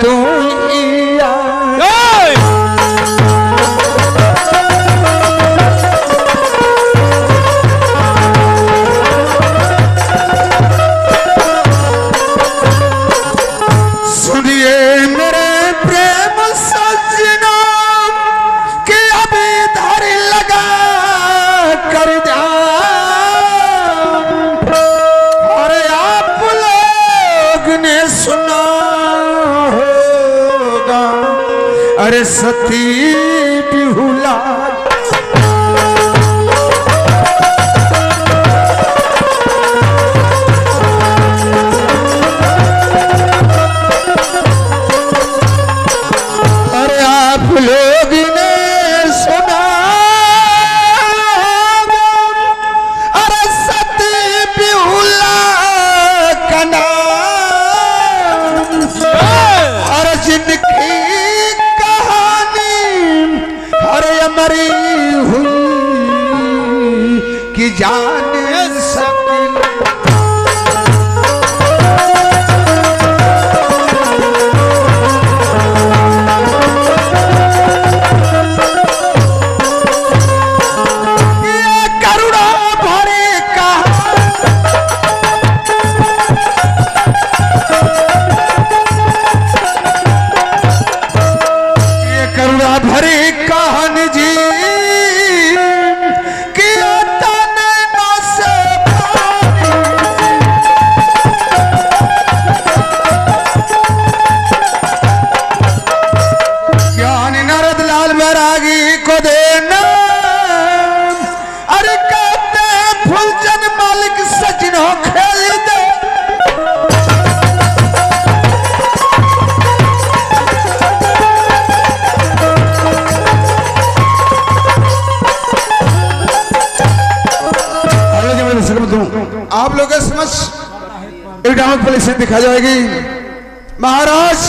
तू अरे सती बिहुला अरे आप लोग ने सुना अरे सती बिहुला का नाम और जिनकी मरी हुई कि जाने सकी ये करुणा भरे ये करुणा भरे कहानी जी को देना अरे कहते फुलचंद मालिक सचिन हो खेल दे आप लोगों के समझ एक ड्रामा पुलिस से दिखा जाएगी। महाराज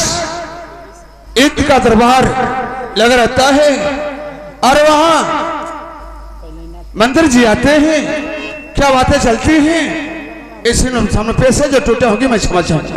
ईद का दरबार लगा रहता है और वहां मंदिर जी आते हैं, क्या बातें चलती हैं इसी सामने पैसे जो टूटे होगी मैं क्षमा चाहूंगा।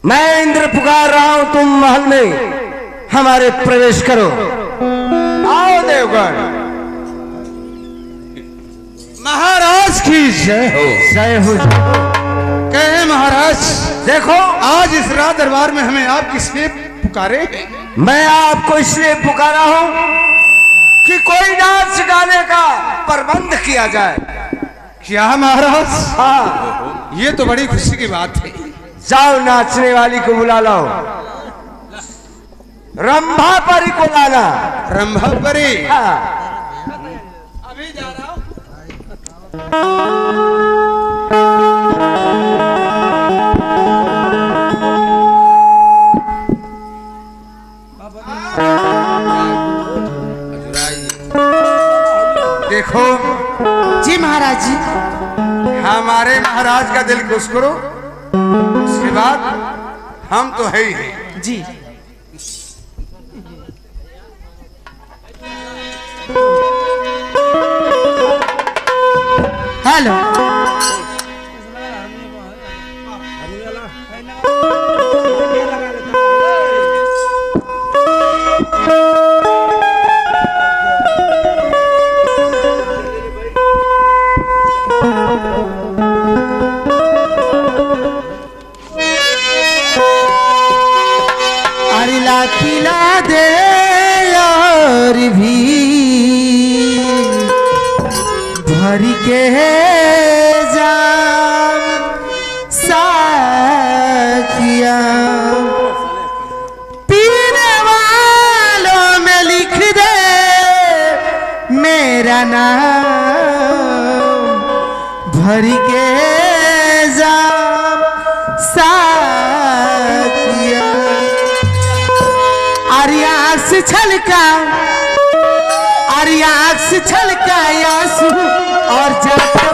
मैं इंद्र पुकार रहा हूं, तुम महल में हमारे प्रवेश करो। आओ देवगढ़। महाराज की जय हो। जय हो। कहे महाराज, देखो आज इस रात दरबार में हमें आप किसने पुकारे? मैं आपको इसलिए पुकारा हूं कि कोई नाच गाने का प्रबंध किया जाए। क्या महाराज? हाँ, ये तो बड़ी खुशी की बात है। जाओ नाचने वाली को बुला लाओ। रंभा परी को लाना। रंभा परी? हाँ। अभी जा रहा हूं। देखो जी महाराज जी, हमारे महाराज का दिल खुश करो, उसके बाद हम तो है ही हैं जी। हेलो खिला दे और भी भरी के जाम साखिया पीने वालों में लिख दे मेरा नाम भरी के जाम साखिया आर्यास छलका आर्यास छलका आंसू और जाता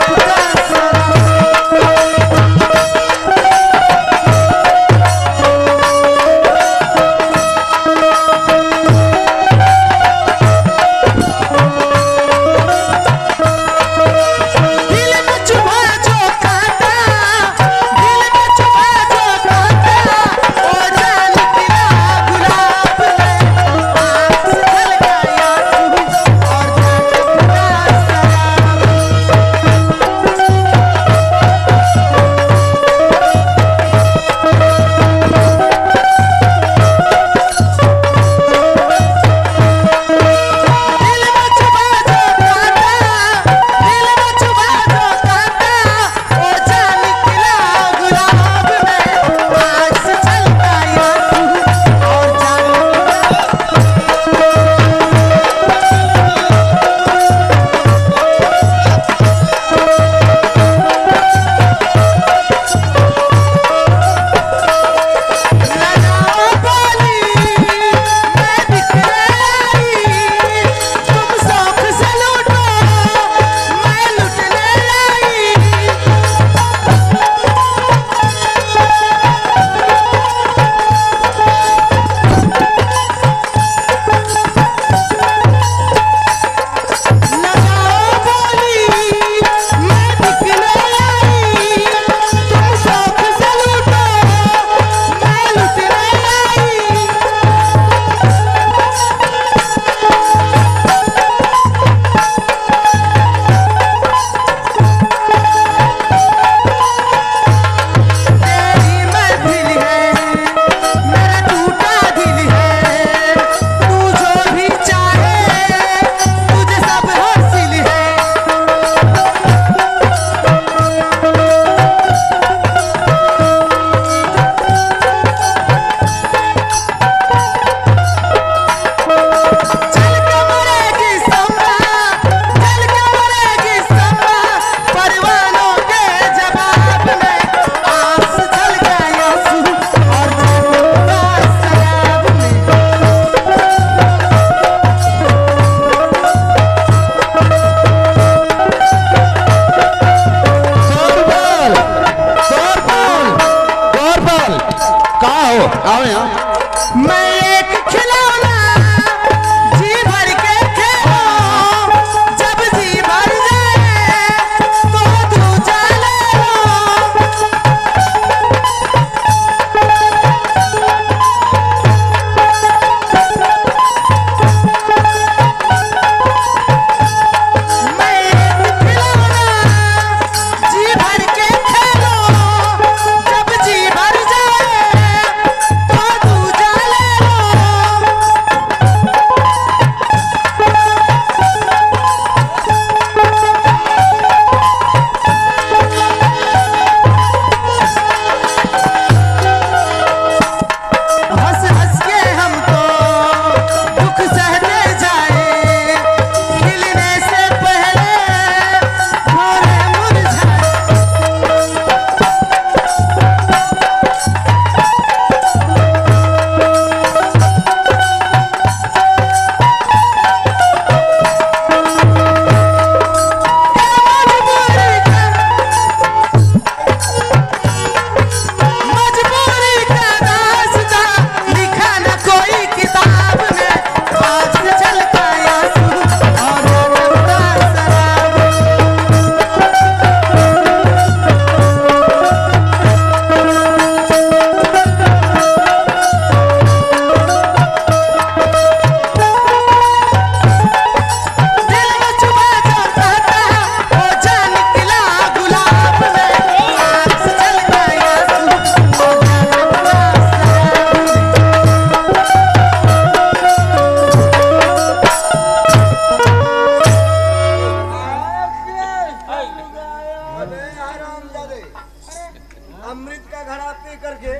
अमृत का घड़ा पी करके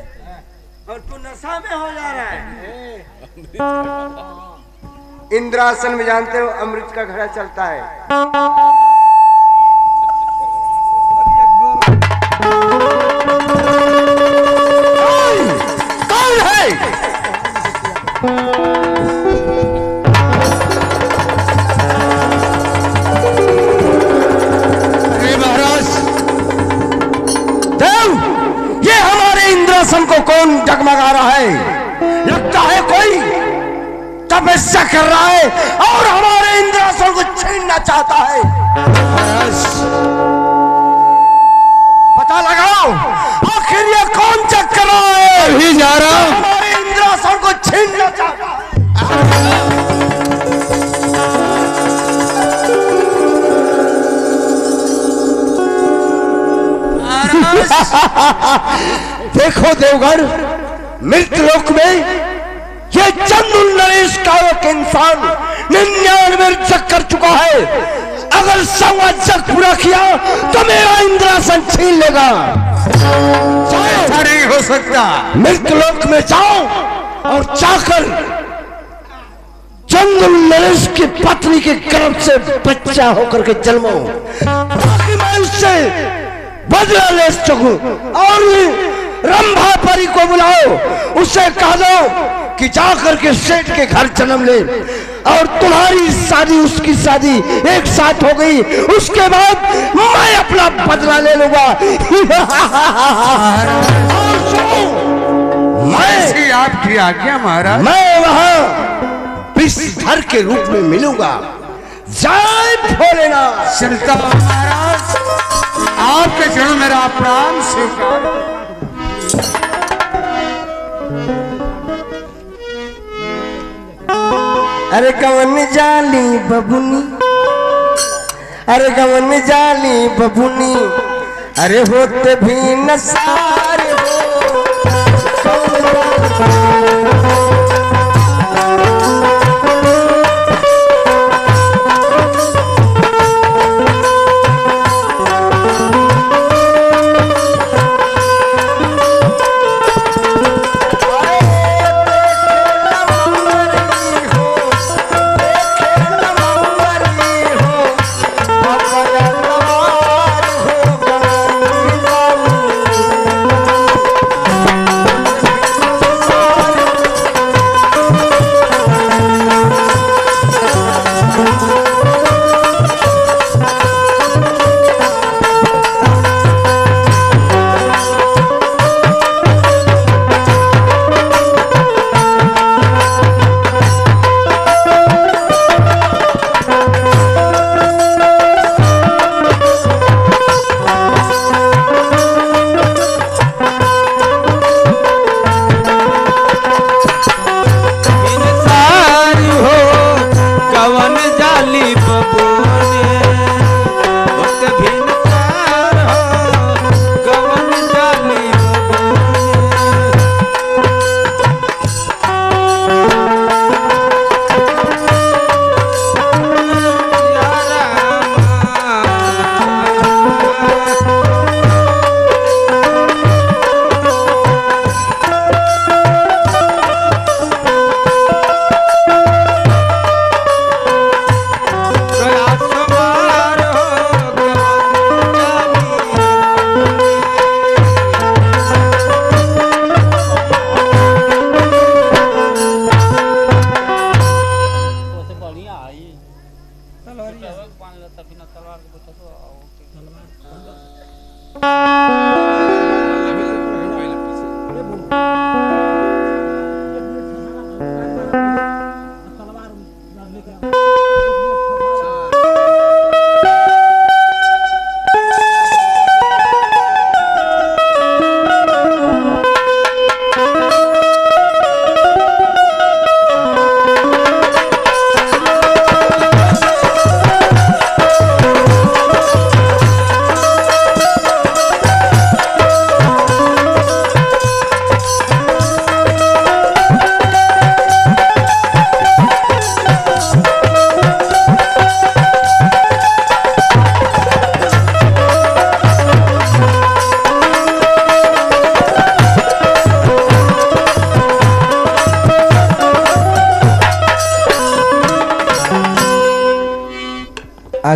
और तू नशा में हो जा रहा है। इंद्रासन में जानते हो अमृत का घड़ा चलता है। कौन है? अरे महाराज देव, ये हमारे इंद्रासन को कौन जगमगा रहा है? लगता है कोई तपस्या कर रहा है और हमारे इंद्रासन को छीनना चाहता है। महाराज पता लगाओ आखिर ये कौन जग कर रहा है? अभी जा रहा हूं। हमारे इंद्रासन को छीनना चाहता है। देखो देवगढ़, मृतलोक में ये चंदुल नरेश का एक इंसान 99 जग कर चुका है। अगर 100वां जग पूरा किया तो मेरा इंद्रासन छीन लेगा। ऐसा नहीं हो सकता। मृतलोक में जाओ और जाकर चंदुल नरेश की पत्नी के गर्भ से बच्चा होकर के जन्मो, ताकि मैं उससे बदला ले सकूं। और रंभा परी को बुलाओ, उसे कह दो कि जाकर के सेठ के घर जन्म ले और तुम्हारी शादी उसकी शादी एक साथ हो गई, उसके बाद मैं अपना बदला ले लूंगा। मैं आपकी आज्ञा महाराज। मैं वहां विषधर के रूप में मिलूंगा। जय भोलेनाथ। चलता महाराज, आपके चरणों मेरा प्रणाम स्वीकार। अरे कवन जाली बबुनी, अरे कवन जाली बबुनी, अरे होते भी नसार हो।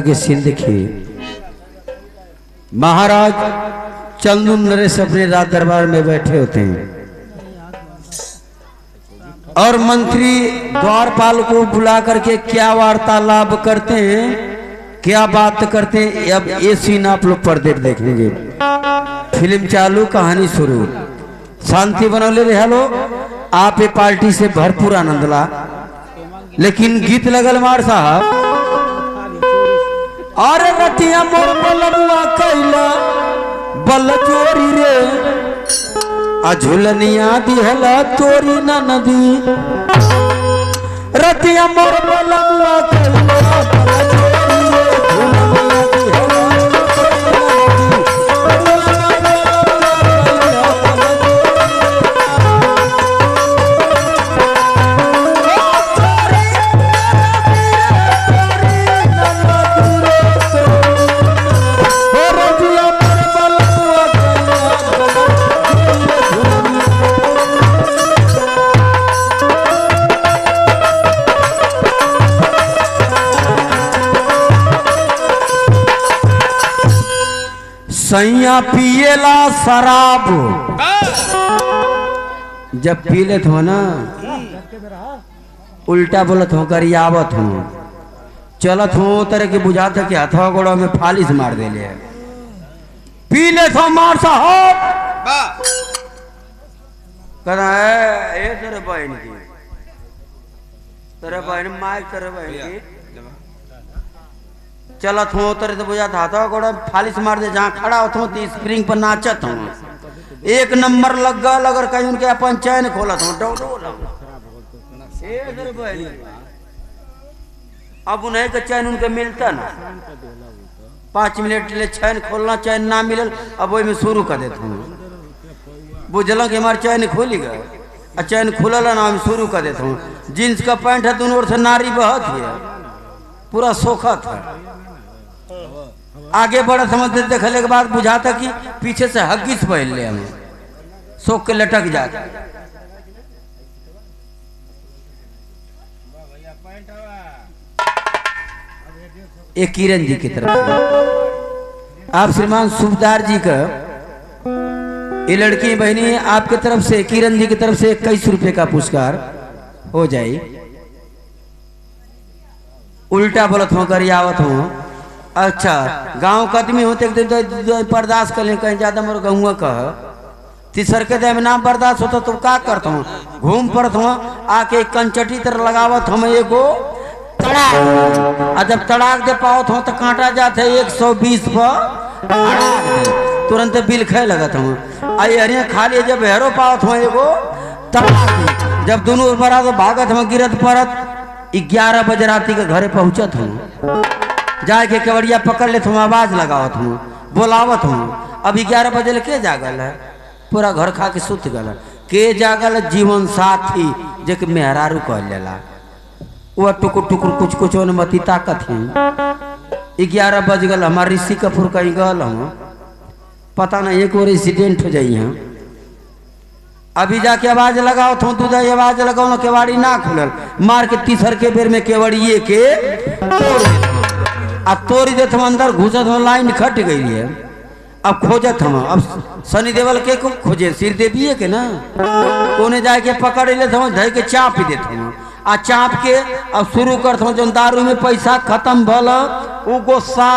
के सीन देखिए। महाराज चंदू नरेश अपने राज दरबार में बैठे होते हैं और मंत्री द्वारपाल को बुला करके क्या वार्तालाप करते हैं, क्या बात करते हैं। अब ये सीन आप लोग पर्दे पर देखेंगे। फिल्म चालू, कहानी शुरू। शांति बनौले रहे लोग, आप ये पार्टी से भरपूर आनंद ला। लेकिन गीत लगल मार साहब, अरे रतिया मोर बलबुआ कैला बल चोरी रे, अझुलनिया दिहला तोरी न नदी। रतिया मोर बलबुआ कैला बल चोरी रे, अझुलनिया दिहला सैया पिएला शराब। जब पी लेत हो ना, उल्टा बोलत हो, गरियावत हो, चलत हो तरह के बुझाता कि हथवा गोड़ा में फालिश मार देले। पी लेत हो मार साहब, कहना है ए तेरे बहन की, तेरे बहन माइक, तेरे बहन की चलत हो तरह तो बुझा था गोड़ा फालिश मार दे। जहाँ खड़ा होता हूँ तो स्प्रिंग पर नाचत हूँ, एक नंबर लग गल। अगर कहीं उनके अपन चैन खोलत हूँ अब उन्हें का चैन उनके मिलता ना, 5 मिनट ले चैन खोलना, चैन ना मिलल अब वही में शुरू कर देता हूँ। बुझल कि हमारे चैन खोली गए, चैन खुलल ना हम शुरू कर देता हूँ। जींस का पैंट है, दोनों ओर से नारी बहत है, पूरा सोखत है। आगे बढ़ा समझते देखने के बाद बुझाता कि पीछे से हग्गिस पहन ले, हमें सोख के लटक जाता। एक किरण जी की तरफ आप श्रीमान सुबदार जी का ये लड़की बहनी आपके तरफ से, किरण जी की तरफ से 21 रुपए का पुरस्कार हो जाए। उल्टा बोलत हो, गरियावत हो। अच्छा गांव का आदमी होते बर्दाश्त कर ले, कहीं ज्यादा मोर गहुआ कह तीसर के दे में नाम बर्दाश्त होता तो का करता हूँ, घूम पड़त हूँ आके कंचटी तरह लगावत हम एगो तड़ाक। जब तड़ाक दे पावत हूँ तो कांटा जाते 120 पर तुरंत बिल खे लगत हूँ। आई खाली जब हेरो पावत हूँ एगो तड़ाक, जब दोनों बरा तो भागत हूँ गिरत पड़त। 11 बजे राती के घरे पहुँचत हूँ, जाके केवड़िया पकड़ लेत हूँ, आवाज लगावत हूँ, बोलावत हूँ। अब 11 बजे ले के जागल है, पूरा घर खा के सुत गल। के जागल जीवन साथी जेके मेहरारू कह लेला, वह टुकुर टुकुर कुछ कुछ मती ताकत ही। 11 बज गल, हमारे ऋषि कपूर कहीं गल हूँ, पता नहीं एक और एक्सीडेंट हो जाइए। अभी जाके आवाज लगाओ थो, तू आवाज लगाओ ना, केवाड़ी ना खुलल, मार के तीसर के बेर में केवड़िए के तोड़ी देत हम, अंदर घुसत हम, लाइन खट गई है। अब खोजत हम, अब सनी देवल के को खोजे, सिर देविए के ना कोने जाके पकड़ ले हम, धर के चाप देते हम, आ चाप के अब शुरू करते हम। जो दारू में पैसा खत्म भल वो गुस्सा,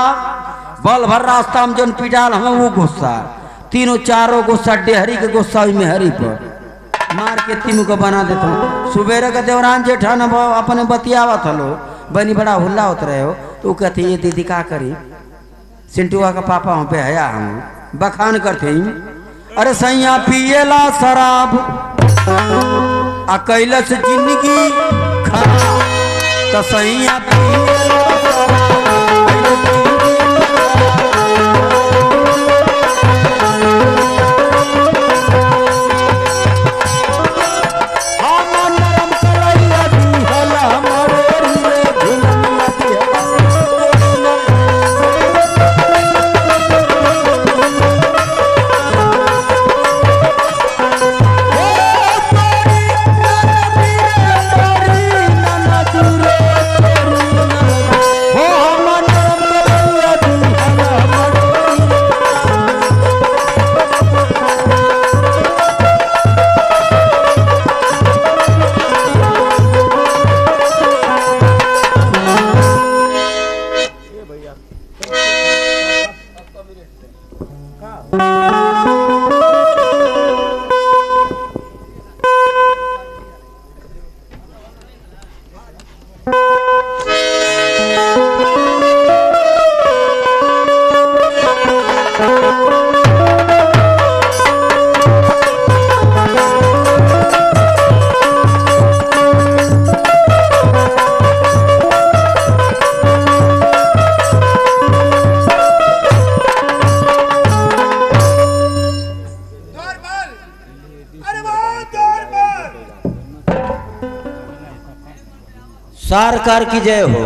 बल भर रास्ता में जो पिटाल हम वो गुस्सा, तीनों चारों गुस्सा, डेहरी के गुस्सा में हरी पर मार के तीनों को बना देता हूँ। सुबेरे का देवरान जेठान अपने बतियावत हलो, बनी बड़ा हुल्ला होता रहे हो, तो कहते ये दीदी का करी, सिंटुआ का पापा हम पे हया, हम बखान करते हैं। अरे सैया पिएला शराब आ कैलस जिंदगी खराब, तो सैया पिएला सरकार की जय हो।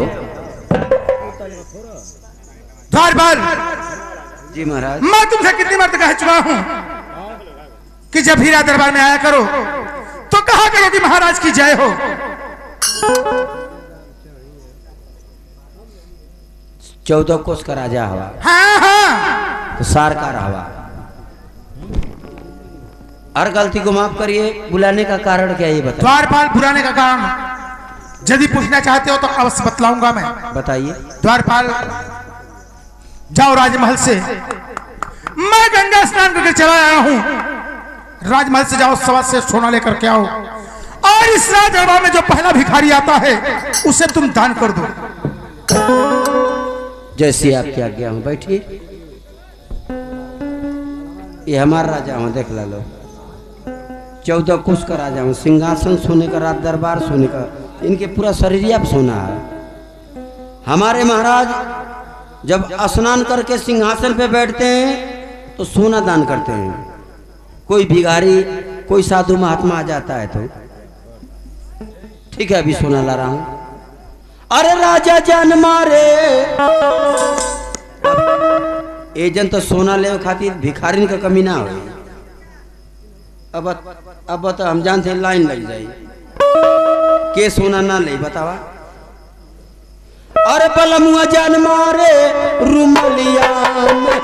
द्वारपाल जी महाराज। मैं तुमसे कितनी बार कह चुका हूं कि जब हीरा दरबार में आया करो तो कहा करो कि महाराज की जय हो। 14 कोस का राजा हवा। हाँ हाँ तो सरकार हवा। हर गलती को माफ करिए। बुलाने का कारण क्या ये बताइए। द्वारपाल बुलाने का कारण यदि पूछना चाहते हो तो अवश्य बतलाऊंगा मैं। बताइए। द्वारपाल जाओ राजमहल से। मैं गंगा स्नान करके चला आया हूं। राजमहल से जाओ, सवा से सोना लेकर के आओ और इस राजदरबार में जो पहला भिखारी आता है उसे तुम दान कर दो। जैसी आपकी आज्ञा हो। बैठिए। ये हमारा राजा हूं, देख ला लो। 14 कुश का राजा हूं। सिंहासन सोने का, राज दरबार सोने का, इनके पूरा शरीर आप सोना है। हमारे महाराज जब स्नान करके सिंहासन पे बैठते हैं तो सोना दान करते हैं। कोई भिखारी, कोई साधु महात्मा आ जाता है तो ठीक है, अभी सोना ला रहा हूं। अरे राजा जान मारे एजन तो सोना ले खातिर भिखारी का कमी ना हो। अब तो हम जानते हैं लाइन लग जाए के सोना ना ले। बतावा। अरे बलमुआ जान मारे रुमलिया में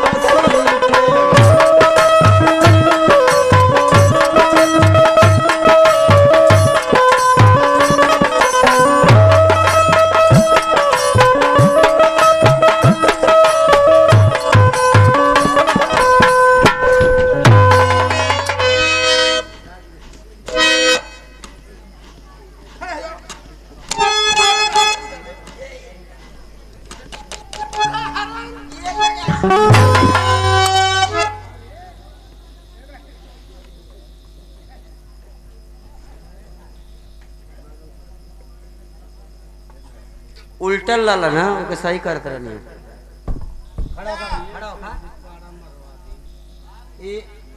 उल्टा लाला ना ओके सही करते रहनी।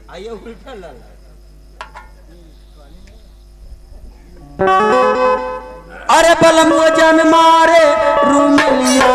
आइए उल्टा लाला। अरे बलमुआ जान मारे रुमलिया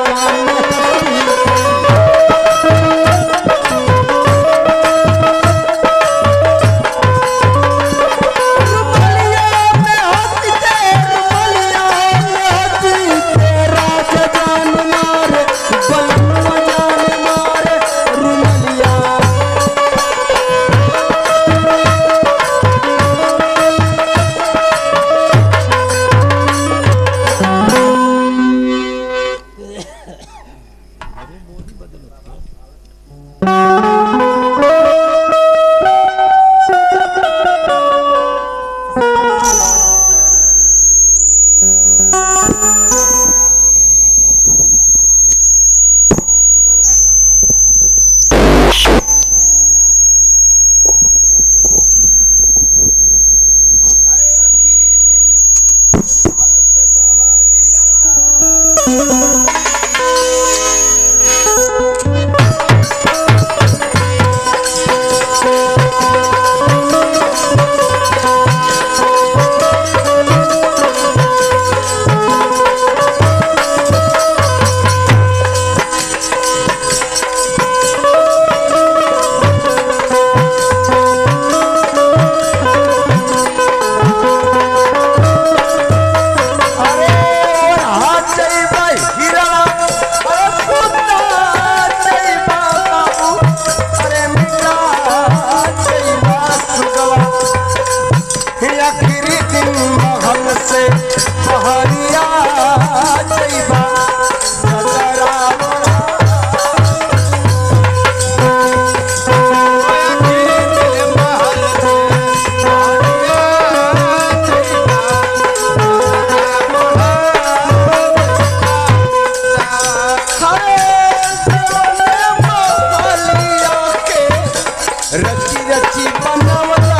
रची बनवला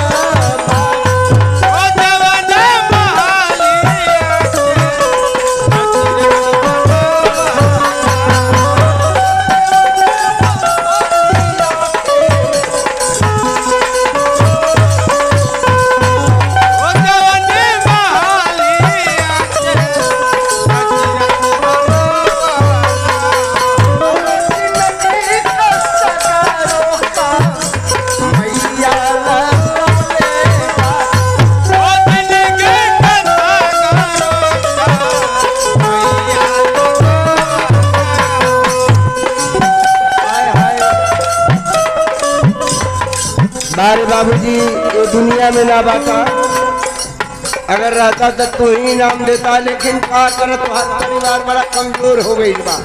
बारे बाबूजी ये दुनिया में ना बाका अगर रहता तो तू ही नाम देता लेकिन क्या कर तुम्हारा परिवार बड़ा कमजोर हो गई बा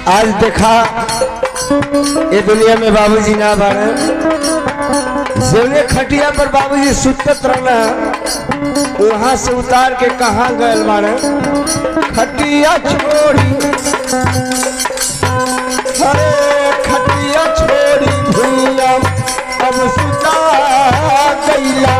आज देखा ये दुनिया में बाबूजी ना बारे जेवने खटिया पर बाबूजी सुतत रहना वहां से उतार के कहाँ गए बारे खटिया छोड़ी अरे खटिया छोड़ी भूया अब सुता गईला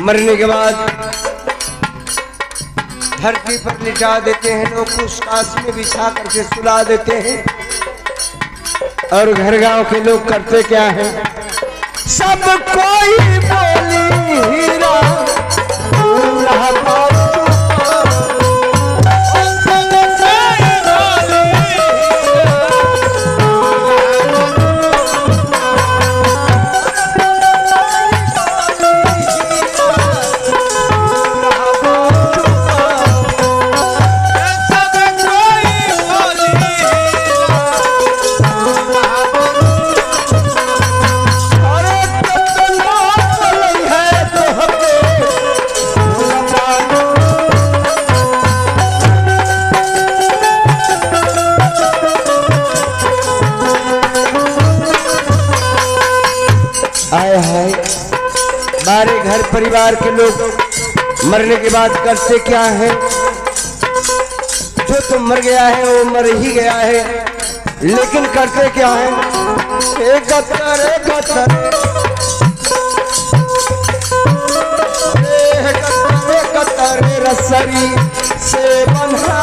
मरने के बाद धरती पर लिटा देते हैं लोग, उस काश में बिछा करके सुला देते हैं। और घर गांव के लोग करते क्या है, सब कोई बोली हीरा आए हाय। हमारे घर परिवार के लोग मरने के बाद करते क्या है, जो तो मर गया है वो मर ही गया है, लेकिन करते क्या है, एक रसरी से बंधा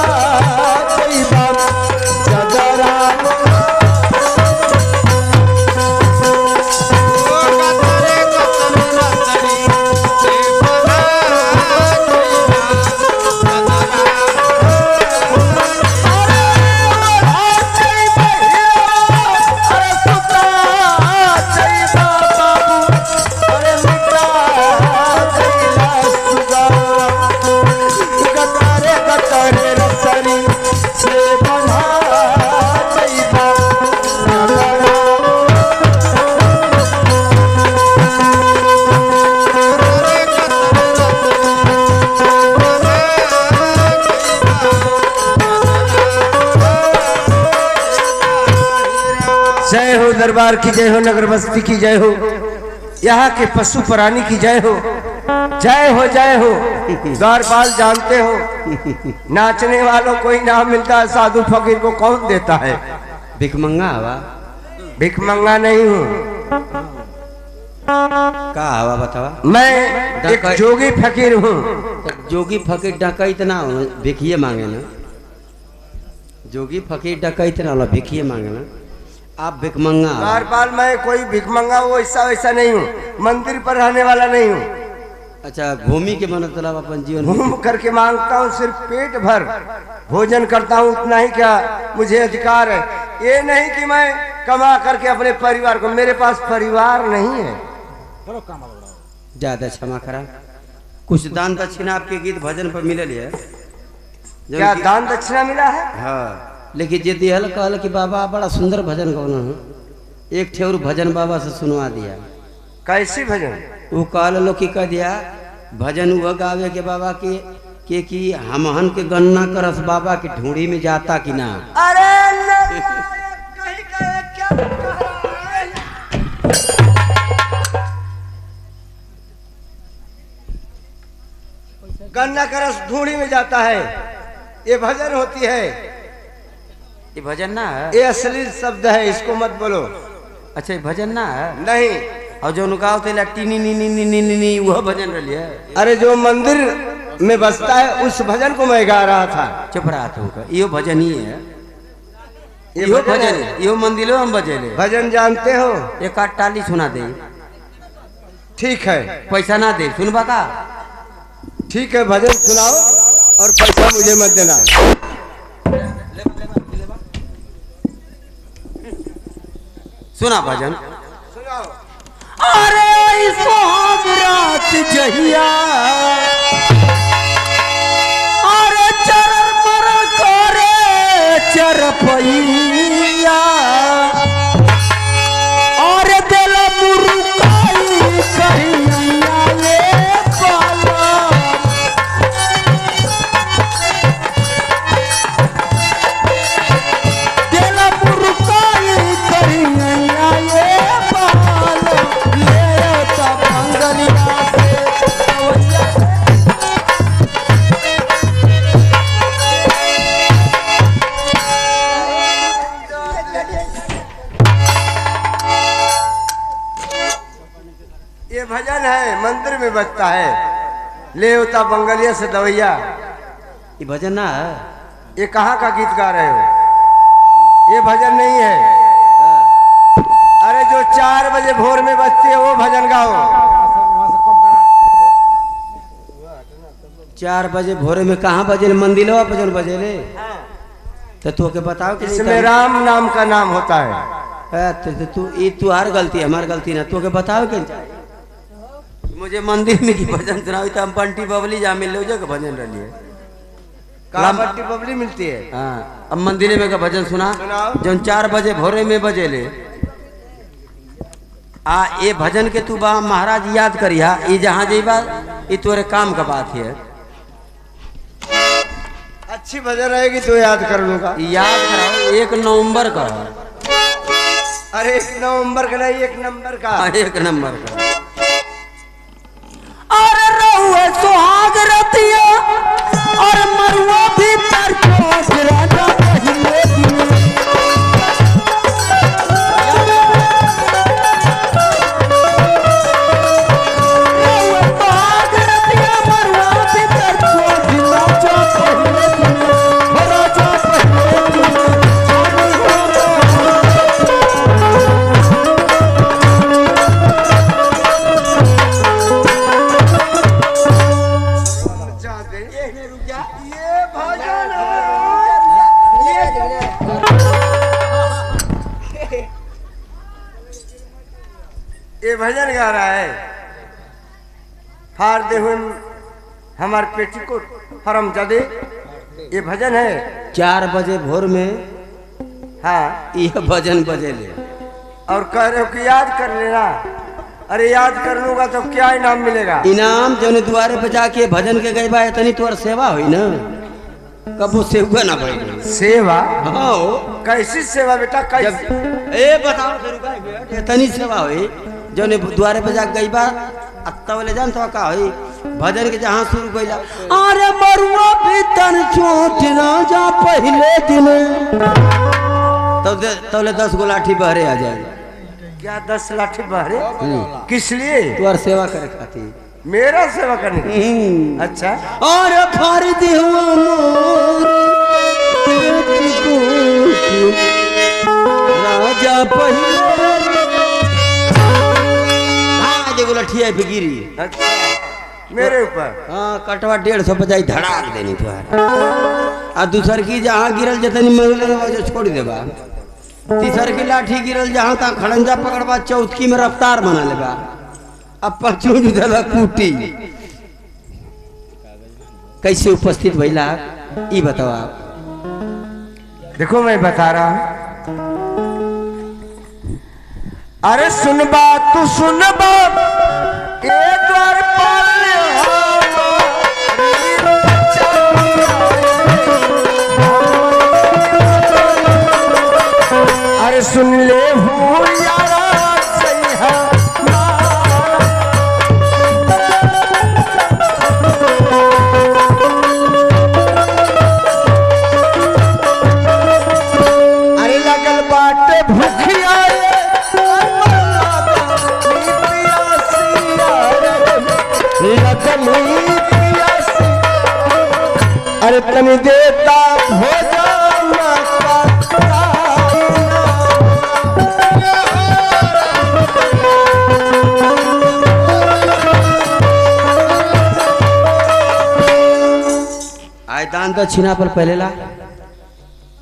दरबार की जय हो, नगर बस्ती की जय हो, यहाँ के पशु प्राणी की जय हो। जय हो द्वारपाल जानते हो, नाचने वालों को इनाम मिलता है, साधु फकीर को कौन देता है? भिखमंगा हवा? भिखमंगा नहीं हूँ। का हवा बतावा? मैं एक जोगी फकीर हूँ। जोगी फकीर डकैत ना हो, भिखिए मांगे ना। जोगी फकीर डकैत ना हो, भिखिए मांगे ना। आप भिखमंगा? द्वारपाल मैं कोई भिखमंगा वो ऐसा वैसा नहीं हूँ, मंदिर पर रहने वाला नहीं हूँ। अच्छा, घूमी के मन मतलब अपन जीवन घूम करके मांगता हूँ, सिर्फ पेट भर भोजन करता हूँ, उतना ही क्या मुझे अधिकार है। ये नहीं कि मैं कमा करके अपने परिवार को, मेरे पास परिवार नहीं है। ज्यादा क्षमा करा, कुछ दान दक्षिणा आपके गीत भजन पर मिलल है? क्या दान दक्षिणा मिला है? हाँ, लेकिन जे दिहल कहल कि बाबा बड़ा सुंदर भजन गौना है, एक ठेर भजन बाबा से सुनवा दिया। कैसी भजन? वो कहल लो कि कह दिया भजन वह गावे के बाबा के कि हमहन के गन्ना करस बाबा की ढूंढी में जाता कि ना। अरे गन्ना का रस ढूंढी में जाता है, ये भजन होती है। ये भजन ना है, ये अश्लील शब्द है, इसको मत बोलो। अच्छा, ये भजन ना है? नहीं। और जो गाँव थे टीनी नी नी नी नी नी नी वह भजन रही है। अरे जो मंदिर में बसता है उस भजन को मैं गा रहा था। चुप रहा था, ये भजन ही है, ये भजन है, ये मंदिरों हम बजेले। भजन जानते हो? एक आध टाली सुना दे। ठीक है, पैसा ना दे, सुनबा का? ठीक है, भजन सुनाओ और पैसा मुझे मत देना। सुना भजन। सुनाओ। अरे सोम रात जहिया, अरे चरर मर करे चरपैया, और दिल मुरुकाई कहिया ये बाला, दिल मुरुकाई कहिया ये बाला, ले ता बंगलिया से ये भजन है, मंदिर में बजता है। ले उता बंगलिया से दवैया। ये भजन ना है? ये कहाँ का गीत गा रहे हो? ये भजन नहीं है। अरे जो 4 बजे भोर में बजती है वो भजन गाओ। 4 बजे भोरे में कहाँ बजे? मंदिर भजन बजेले? तो तू के बताओ कि इसमें राम नाम का नाम होता है। तू ये तुहार गलती है, हमार गलती ना। तू के बताओ कि मुझे मंदिर में की भजन सुनाओ, तो हम बंटी बबली जा मिल लो जो भजन रही है। कहाँ बंटी बबली मिलती है? हाँ, अब मंदिर में का भजन सुना सुनाओ। जो 4 बजे भोरे में बजेले। ये भजन के तू बा महाराज याद करिया, ये जहाँ जेबा ये तोरे काम का बात है। अच्छी भजन रहेगी तो याद कर लूंगा। याद कराओ, 1 नवंबर का। अरे 1 नवंबर का नहीं, 1 नंबर का। 1 नंबर का। अरे रहुए सुहाग रतिया और मरुआ भी पर कोस राजा पहिले दिए। रहुए सुहाग रतिया मरुआ भी पर कोस राजा पहिले दिए, राजा पहिले दिए। ये भजन है। ये भजन गा रहा है। फाड़ दे हुए हमार पेटीकोट हरम जादे, ये भजन है। 4 बजे भोर में हाँ, यह भजन बजेले और कह रहे हो कि याद कर लेना। अरे याद कर लूंगा तो क्या इनाम मिलेगा? इनाम जो द्वारे पे जाके भजन के गई बा, इतनी तोर सेवा हुई ना, कबू सेवा ना पड़ी। सेवा? हाँ, कैसी सेवा बेटा? कैसी? ए बताओ, इतनी सेवा हुई जो ने द्वारे पे जाके गई बा तब ले जान तो का होई भजन के जहां शुरू कइला अरे मरुआ भीतर चोट राजा पहले दिन तब ले 10 गो लाठी बहरे आ जाए। क्या 10 लाठी बहरे? किस लिए? तुअर सेवा करे खातिर। मेरा सेवा करने की? अच्छा। और फर्द हुआ मोर राजा पहले देखो लठिया पे गिरी। अच्छा मेरे ऊपर? हाँ कटवा 150 बजाई धड़ाक देनी तुहार आ दूसर की जहाँ गिरल जतनी मगल छोड़ देबा तीसर की लाठी गिरल जहाँ तक खड़ंजा पकड़वा चौथकी में रफ्तार बना लेबा अब पचून देला कूटी। कैसे उपस्थित भइला ई बताओ आप। देखो मैं बता रहा हूँ। अरे सुन बात तू सुन बात एक बार अरे सुन ले हूँ यारा सही है अरे लगल बाटे भूखिया अरे तनी देता भोजन आय दान दक्षिणा पर पहले ला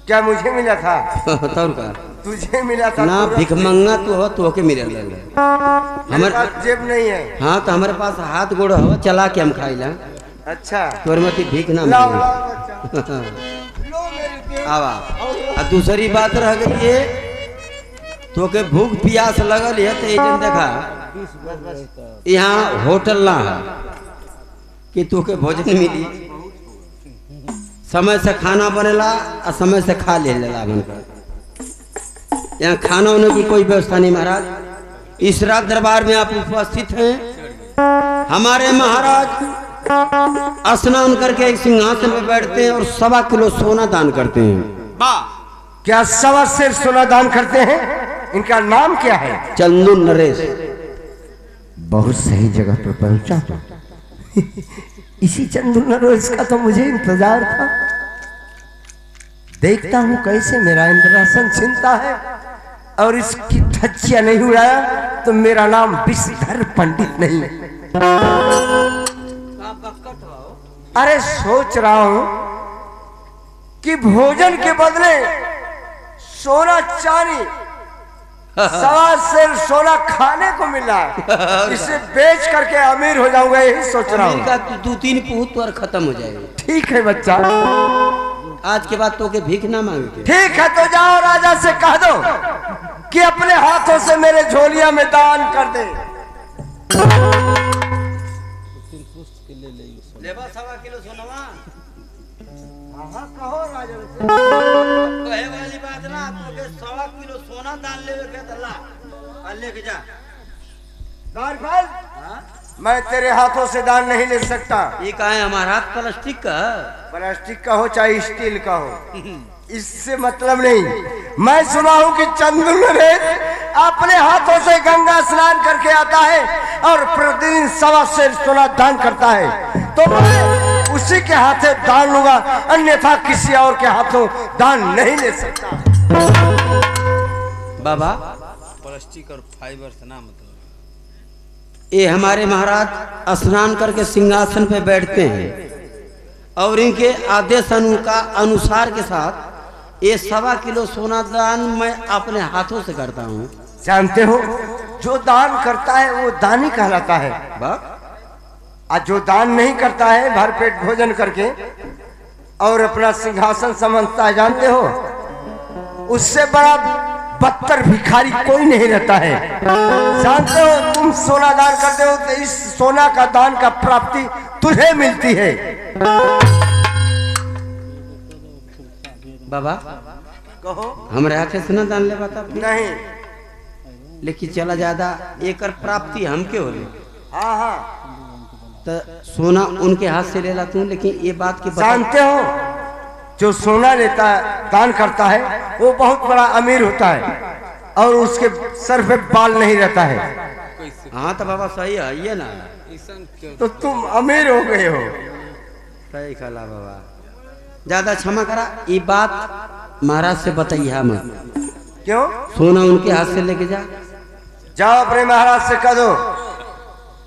क्या मुझे मिला था? तौर का तुझे मिला था ना भिख मंगा तू हो तो के मिले हमारे पास जेब नहीं है। हाँ तो हमारे पास हाथ गोड़ हो चला के हम खाइला। अच्छा तोर मती भीख ना मिले आवा। और दूसरी बात रह गई है तो के भूख प्यास लगल है तो एजन देखा यहाँ होटल ना है कि तो के भोजन मिली समय से खाना बनेला और समय से खा ले लेला बनकर। यहाँ खाना होने की कोई व्यवस्था नहीं महाराज। इस रात दरबार में आप उपस्थित हैं। हमारे महाराज स्नान करके एक सिंहासन पर बैठते हैं और 1.25 किलो सोना दान करते हैं। क्या 1.25 सेर सोना दान करते हैं? इनका नाम क्या है? चंदू नरेश। बहुत सही जगह पर पहुंचा तो इसी चंदू नरेश का तो मुझे इंतजार था। देखता हूं कैसे मेरा इंद्रासन छिनता है और इसकी धज्जियां नहीं उड़ाया तो मेरा नाम विषधर पंडित नहीं। अरे सोच रहा हूं कि भोजन के बदले सोना चांदी 1.25 सेर सोना खाने को मिला है। इसे बेच करके अमीर हो जाऊंगा यही सोच रहा हूँ। 2-3 पूत और खत्म हो जाएगा। ठीक है बच्चा आज के बाद तो के भीख ना मांगे। ठीक है तो जाओ राजा से कह दो कि अपने हाथों से मेरे झोलिया में दान कर दे। लेबा 1.25 किलो सोनवा। हाँ कहो राजा से। कहे वाली बात ना तो के 1.25 किलो सोना दान लेवे के तला और लेके जा। दान फल मैं तेरे हाथों से दान नहीं ले सकता। ये कहा है हमारा हाथ प्लास्टिक का? प्लास्टिक का हो चाहे स्टील का हो इससे मतलब नहीं। मैं सुना हूं कि चंदू नरेश अपने हाथों से गंगा स्नान करके आता है और प्रतिदिन 1.25 सेर सोना दान करता है तो मैं उसी के हाथे दान लूंगा, अन्यथा किसी और के हाथों दान नहीं ले सकता। बाबा प्लास्टिक और फाइबर से ना मतलब ये हमारे महाराज स्नान करके सिंहासन पे बैठते हैं और इनके आदेश अनुसार के साथ ये 1.25 किलो सोना दान मैं अपने हाथों से करता हूँ। जानते हो जो दान करता है वो दानी कहलाता है और जो दान नहीं करता है भरपेट भोजन करके और अपना सिंहासन समझता है, जानते हो उससे बड़ा बदतर भिखारी कोई नहीं रहता है। जानते हो तुम सोना दान करते हो तो इस सोना का दान का प्राप्ति तुझे मिलती है। बाबा कहो। हमारे हाथ से ना दान ले बाता नहीं लेकिन चला ज्यादा एकर प्राप्ति हमके हो रही। हाँ हाँ तो सोना उनके हाथ से ले ला तू, लेकिन ये बात की जानते हो जो सोना लेता है दान करता है वो बहुत बड़ा अमीर होता है और उसके सर पे बाल नहीं रहता है। हाँ तो बाबा सही है ये ना, तो तुम अमीर हो गए हो। सही कला बाबा, ज्यादा क्षमा करा, ये बात महाराज से बताइए मत। क्यों? सोना उनके हाथ से लेके जा, जाओ अपने महाराज से कह दो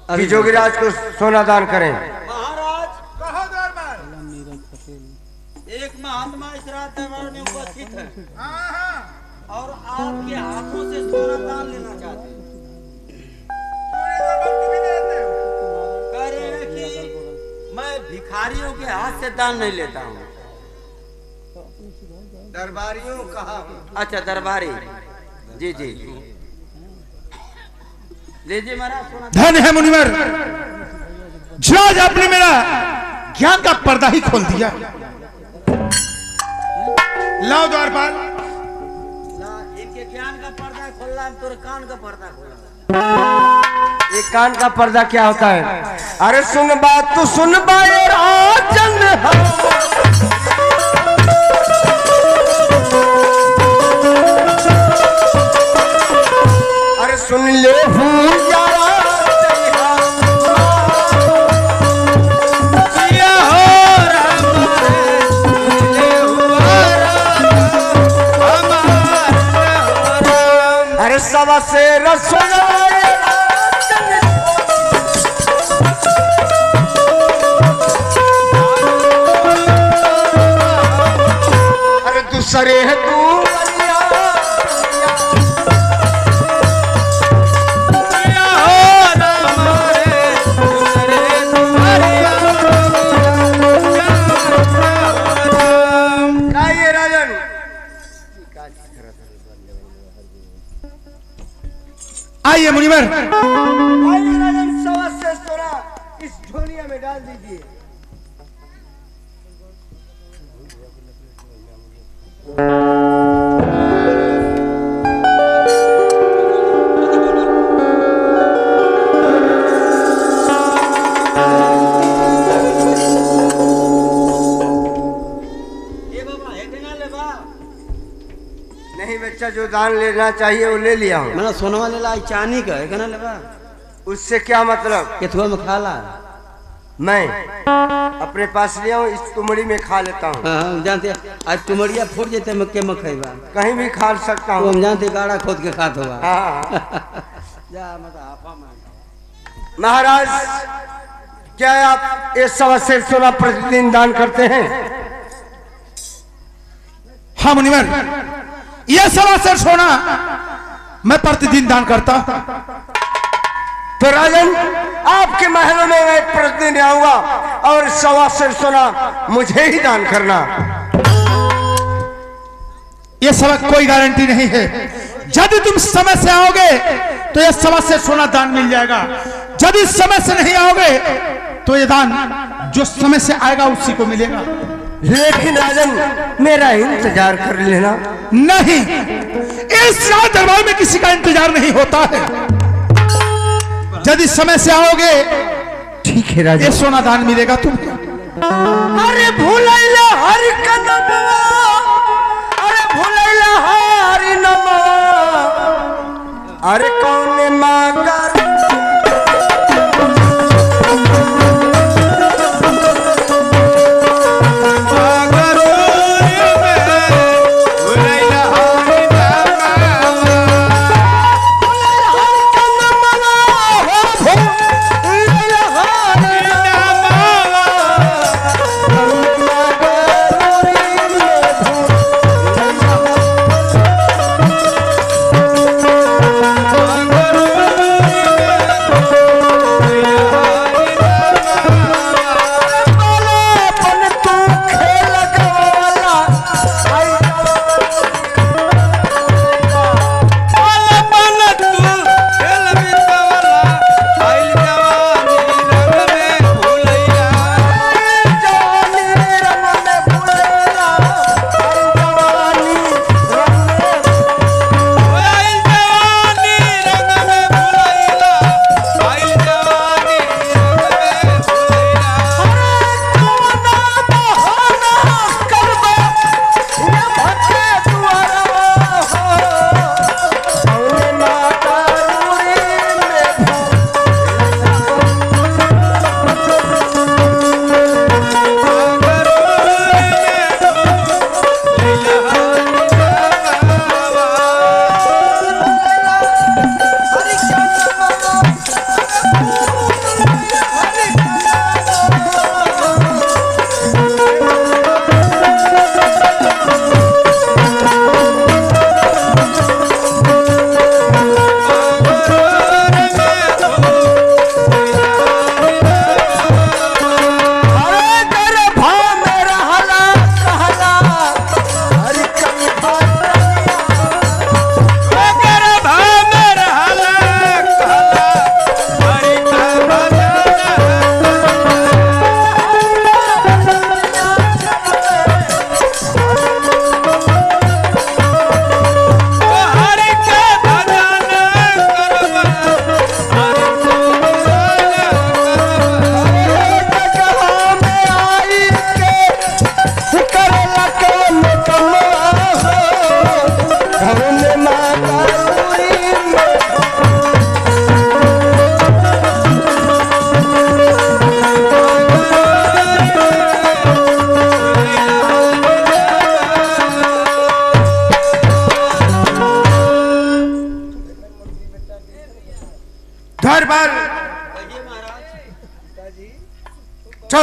कि जोगीराज को सोना दान करें। महाराज कहो दरबार, एक महात्मा इस रात दरबार में उपस्थित है और आपके हाथों से सोना दान लेना चाहते हैं। कह रहे हैं कि मैं भिखारियों के हाथ से दान नहीं लेता हूँ। दरबारियों कहा? अच्छा दरबारी, जी जी लीजिए महाराज सोना। धन्य है मुनिवर, जो आज आपने मेरा ज्ञान का पर्दा ही खोल दिया। लाओ द्वारपाल। इनके ज्ञान का पर्दा खोलना, तोरे कान का पर्दा खोलना। एक कान का पर्दा क्या होता है? अरे सुन बात तू सुन बाए राजन, अरे सुन ले अरे सवा से रसोई दूसरे है तू राजन। आइए मुनिवर, आइए राजन, सवा से सोना इस ढोलिया में डाल दीजिए। नहीं बच्चा, जो दान लेना चाहिए वो ले लिया हूँ। मैंने सोनवा ले ला, चांदी का है ना लेबा। उससे क्या मतलब? केथुआ में खा ला। मैं अपने पास लिया हूँ, इस तुमड़ी में खा लेता हूँ। हाँ जानते, आज तुमड़िया फूट जेते मक्के में खैबा, कहीं भी खा सकता हूँ। हम जानते गाड़ा खोद के खात होगा। हाँ। महाराज, क्या आप ये सवा से सोना प्रतिदिन दान करते हैं? हाँ मुनिवर, यह सवा से सोना मैं प्रतिदिन दान करता हूँ। तो राजन, आपके महलों में मैं प्रतिदिन आऊंगा और सवा से सोना मुझे ही दान करना। यह सबक कोई गारंटी नहीं है। यदि तुम समय से आओगे तो यह सवा से सोना दान मिल जाएगा। यदि समय से नहीं आओगे तो यह दान जो समय से आएगा उसी को मिलेगा। लेकिन राजन, मेरा इंतजार कर लेना। नहीं, इस रात दरबार में किसी का इंतजार नहीं होता है। यदि समय से आओगे, ठीक है राजन, ये सोना दान मिलेगा तुमको। अरे भूलैला हरि का नमवा, अरे भूलैला हरि नमवा, अरे कौन मांगा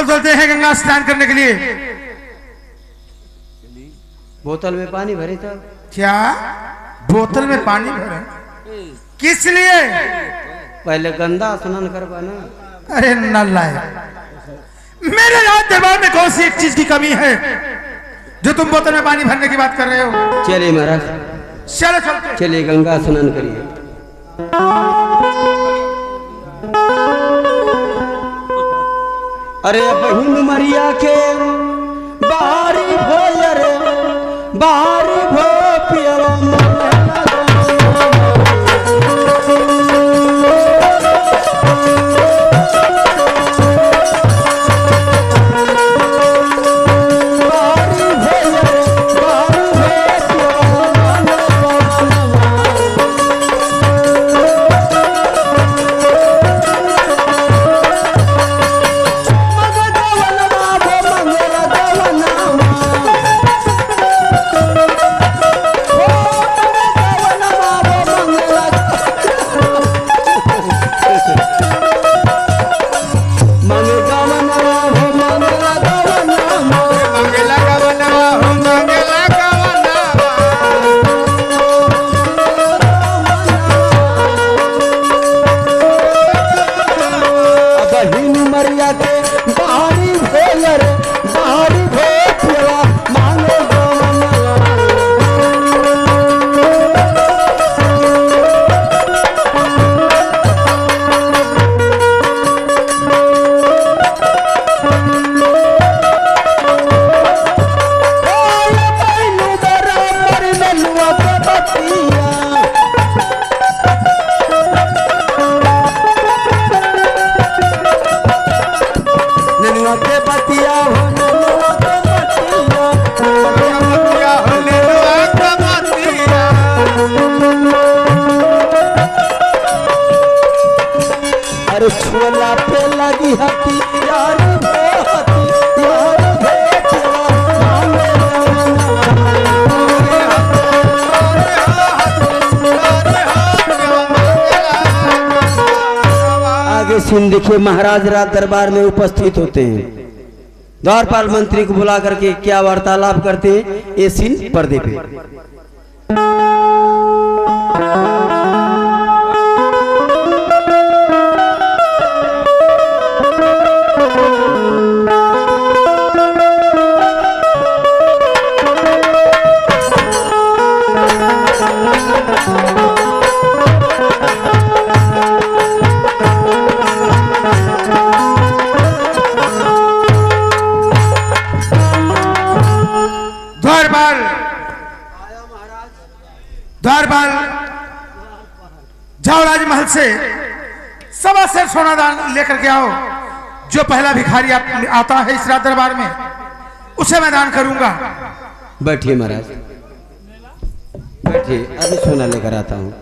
चलते हैं गंगा स्नान करने के लिए। बोतल में पानी भरे था। क्या बोतल में पानी भरे? किस लिए? पहले गंदा स्नान करवाना। अरे नालायक, मेरे राज दरबार में कौन सी एक चीज की कमी है जो तुम बोतल में पानी भरने की बात कर रहे हो? चलिए महाराज, चलो चलते। चलिए गंगा स्नान करिए। अरे बहिन मरिया के बारी भोयर बारी भो पियरो छोला पे लगी हती यार आगे सीन देखिए। महाराज राज दरबार में उपस्थित होते हैं, द्वारपाल मंत्री को बुला करके क्या वार्तालाप करते हैं, ये सीन पर्दे पे। द्वारपाल जाओ राजमहल से सवा से सोना दान लेकर के आओ। जो पहला भिखारी आता है इस राज दरबार में उसे मैं दान करूंगा। बैठिए महाराज, बैठिए, अभी सोना लेकर आता हूँ।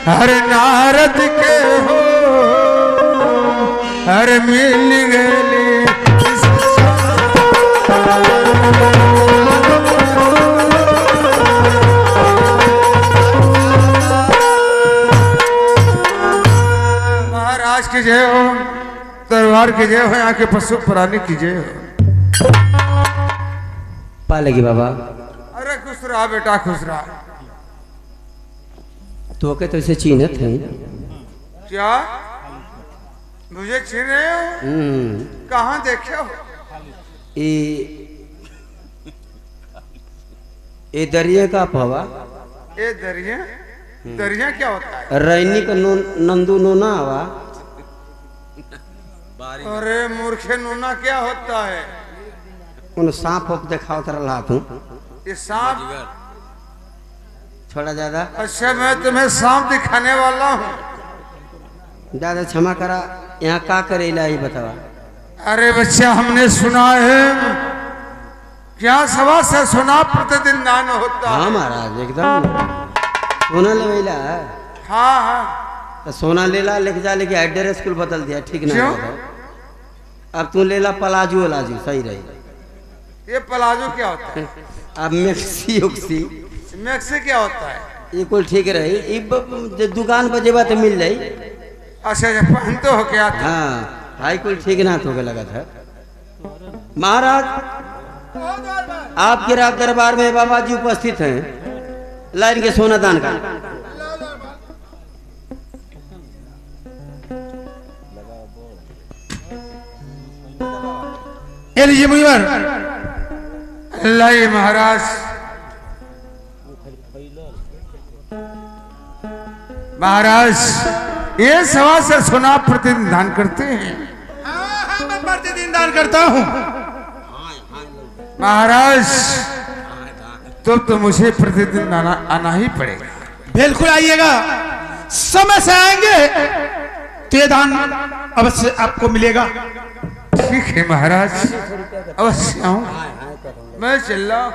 हर नारद के हो हर मिल गली महाराज की जय हो, दरबार की जय हो, यहाँ के पशु प्राणी की जय हो। पा लगी बाबा। अरे खुश रहा बेटा, खुश रहा। तो के तो इसे चीनत है क्या मुझे छीन रहे हो? कहाँ देखे हो? ये दरिया का पवा। ये दरिया? दरिया क्या होता है? रैनी का नंदू नोना आवा। अरे मूर्खे नोना क्या होता है? उन सांप होप दिखाओ तरह हाथ हूँ। ये सांप थोड़ा ज्यादा। अच्छा मैं तुम्हें सांप दिखाने वाला हूँ। ज्यादा क्षमा करा। यहाँ का करेला ये बतावा। अरे बच्चा हमने सुना है क्या सवा से सुना प्रतिदिन दान होता है। हाँ महाराज एकदम सोना लेला। हाँ हाँ तो सोना लेला लेके जा, लेके एड्रेस स्कूल बदल दिया ठीक ना। क्यों? अब तू लेला पलाजू वलाजू सही रही। ये पलाजो क्या होता है? अब मैक्सी उक्सी मैक्सी क्या होता है? ये कुल ठीक रही। दुकान पर जेबा तो मिल जाई। अच्छा अच्छा पहनते हो क्या? हाँ हाई कुल ठीक ना तो लगा था। महाराज आपके रात दरबार में बाबा जी उपस्थित हैं। लाइन के सोना दान का। ये लीजिए मुनिवर। लाइए महाराज। महाराज ये सवा से सुना प्रतिदिन दान करते हैं। हाँ मैं प्रतिदिन दान करता हूँ महाराज। तो मुझे प्रतिदिन आना ही पड़ेगा। बिल्कुल आइएगा, समय से आएंगे तो ये दान अवश्य आपको मिलेगा। ठीक है महाराज, अवश्य आऊंगा। मैं चल रहा हूँ।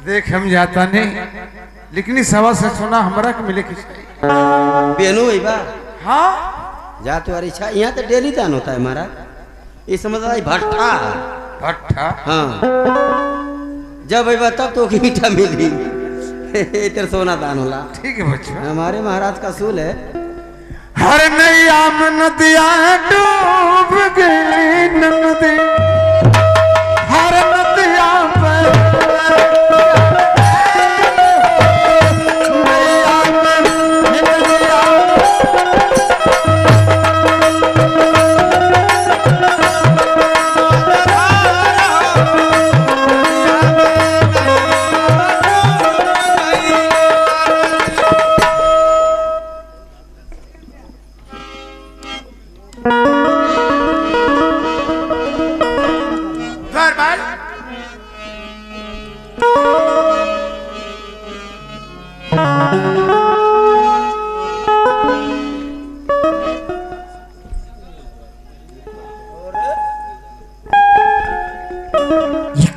देख हम जाता नहीं, लेकिन इस सवा से सुना हमारा के मिले किस बेनू बा। हाँ जा तुम्हारी इच्छा। यहाँ तो डेली दान होता है महाराज। ये समझ रहा है भट्ठा। भट्ठा? हाँ जब अबा तब तो मीठा मिली। तेरे सोना दान होला। ठीक है बच्चा। हमारे महाराज का सूल है। हर नैया में नदिया डूब गई नदी। हर नदिया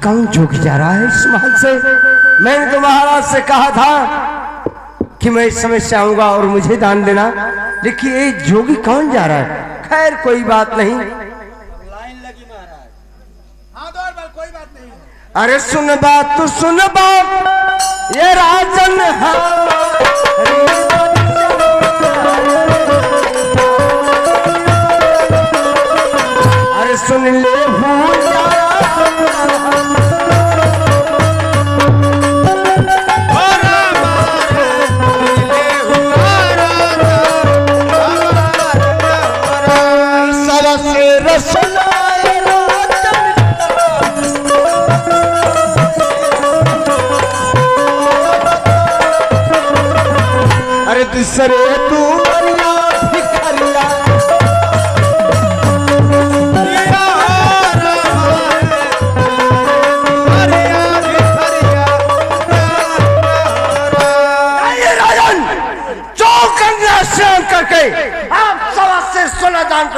कौन जोगी जा रहा है इस महल से? मैंने तो महाराज से कहा था कि मैं इस समय से आऊंगा और मुझे दान देना, लेकिन ये जोगी कौन जा रहा है? खैर कोई बात नहीं। लाइन लगी महाराज। हाँ दौड़ बार कोई बात नहीं। अरे सुन बात तू सुन बात, ये राजन अरे सुन ले सरे तू मरिया भिखरिया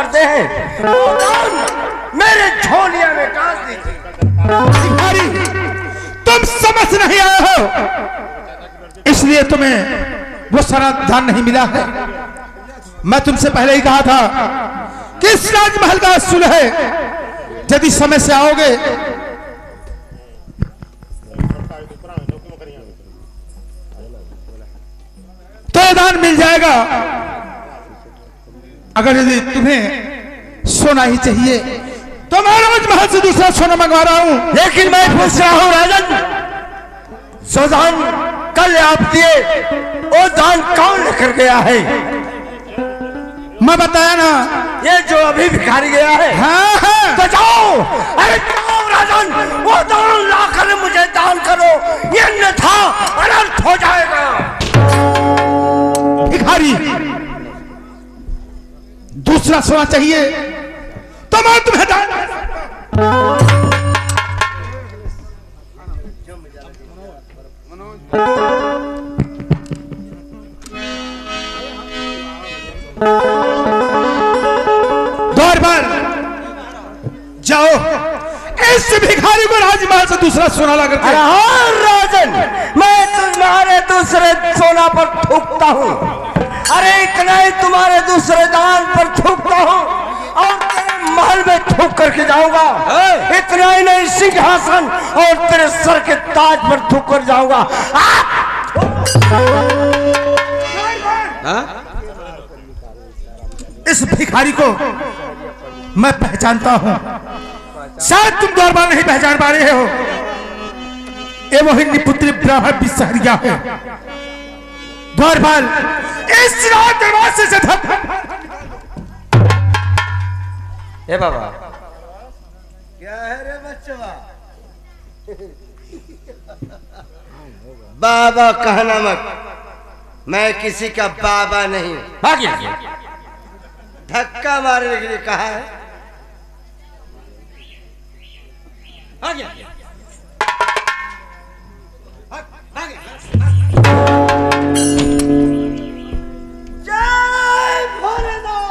करते हैं वो दान मेरे झोलिया में डाल दीजिए। भिखारी, तुम समझ नहीं आए हो, इसलिए तुम्हें वो सारा दान नहीं मिला है। मैं तुमसे पहले ही कहा था कि इस राजमहल का असूल है, यदि समय से आओगे तो ये दान मिल जाएगा। अगर यदि तुम्हें सोना ही चाहिए तो मैं राजमहल से दूसरा सोना मंगवा रहा हूं। लेकिन मैं पूछ रहा हूं राजन, जो दान कल आप दिए वो दान कौन लेकर गया है? मैं बताया ना, ये जो अभी भिखारी गया है। हाँ हाँ। तो जाओ, अरे जाओ राजन, वो दान लाकर मुझे दान करो, ये अन्यथा अनर्थ हो जाएगा। भिखारी, दूसरा सोना चाहिए तो मैं तुम्हें दान दौर पर जाओ, इस भिखारी को राजमहल से दूसरा सोना ला करके। हाँ राजन, मैं तुम्हारे दूसरे सोना पर थूकता हूँ। अरे इतना ही तुम्हारे दूसरे दान पर थूकता हूँ और तेरे महल में थूक करके जाऊंगा। इतना ही नहीं, सिंहासन और तेरे सर के ताज पर थूक कर जाऊंगा। इस भिखारी को मैं पहचानता हूं, शायद तुम दरबार नहीं पहचान पा रहे हो। ये मोहिनी पुत्री ब्राह्मण बिसहरिया है। दरबार इस रात दरवाजे से ए बाबा, क्या है रे बच्चा? बाबा कहना मत, मैं किसी का बाबा नहीं। धक्का मारने के लिए कहा है। जय भोलेनाथ।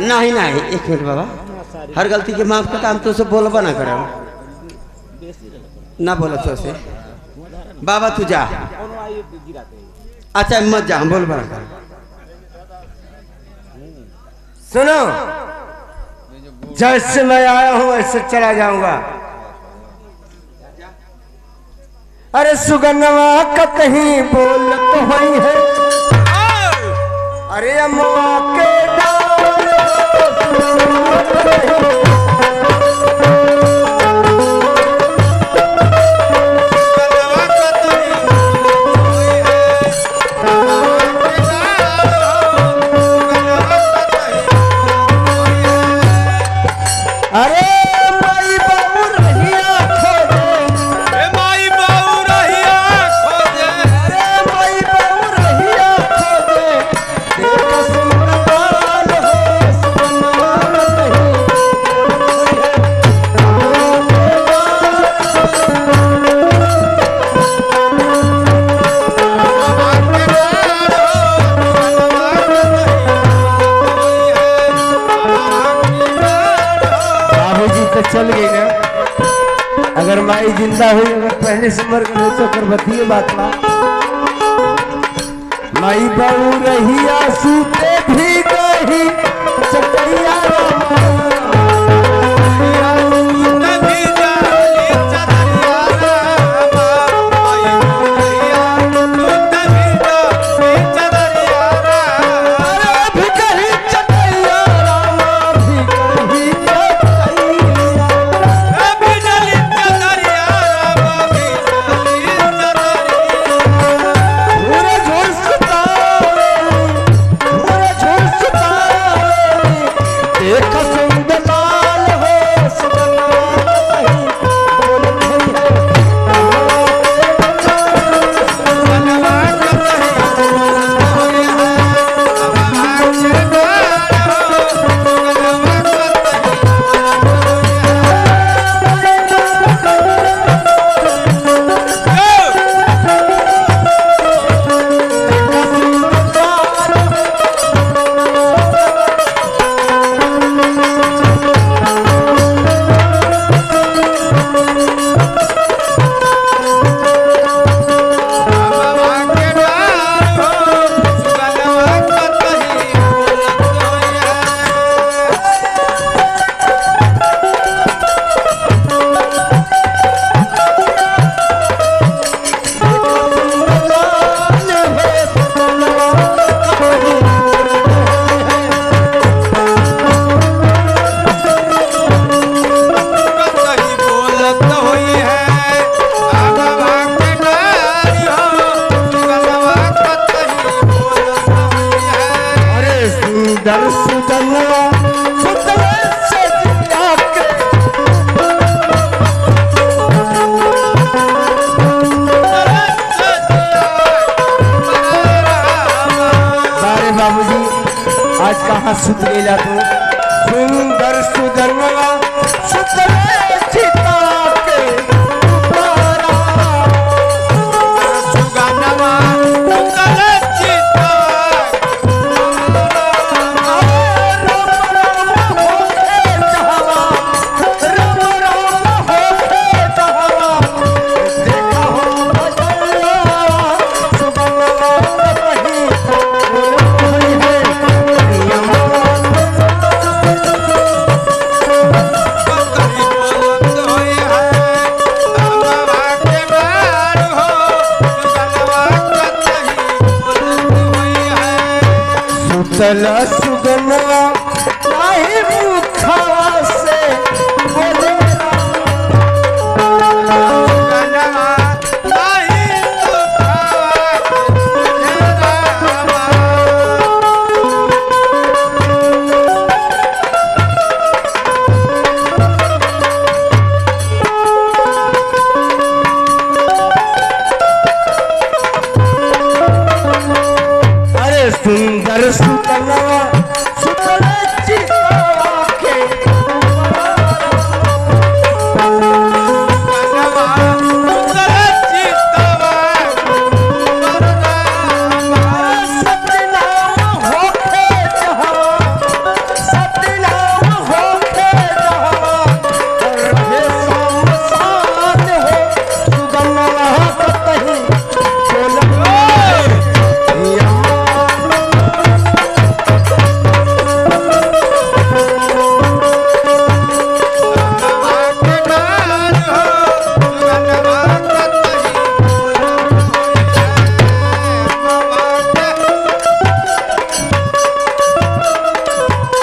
नहीं नहीं, एक मिनट बाबा, हर गलती के माफ का काम तो से बोलबा ना करो ना, बोला तो से बाबा तू जा। अच्छा मत जा, बोलबा ना कर। सुनो, जैसे मैं आया हूं वैसे चला जाऊंगा। अरे सुगन्नवा का कहीं बोल तो वही है। अरे अम्मा के चल गई ना। अगर माई जिंदा हुई, अगर पहले से मर गई तो कर बतिए बात ना। माई बहू रही आंसू पे भी गई चकैया झोल सुता सुंदर सुदनवा सुतले से जिया के सारे बाबूजी आज कहाँ सुत गेला तू सुंदर सुदनवा सुतले चिता के उतारा सुगनवा सुतले चिता सुतला सुगनवा नाही मुखवा से बोले सुगनवा नहीं अरे सुंदर सुतनवा सुतले चिता के सुगनवा सुतले चितवा सतनाम होके जहां सतनाम होके जहां रहे संसार हो सुगनवा कतही बोलवा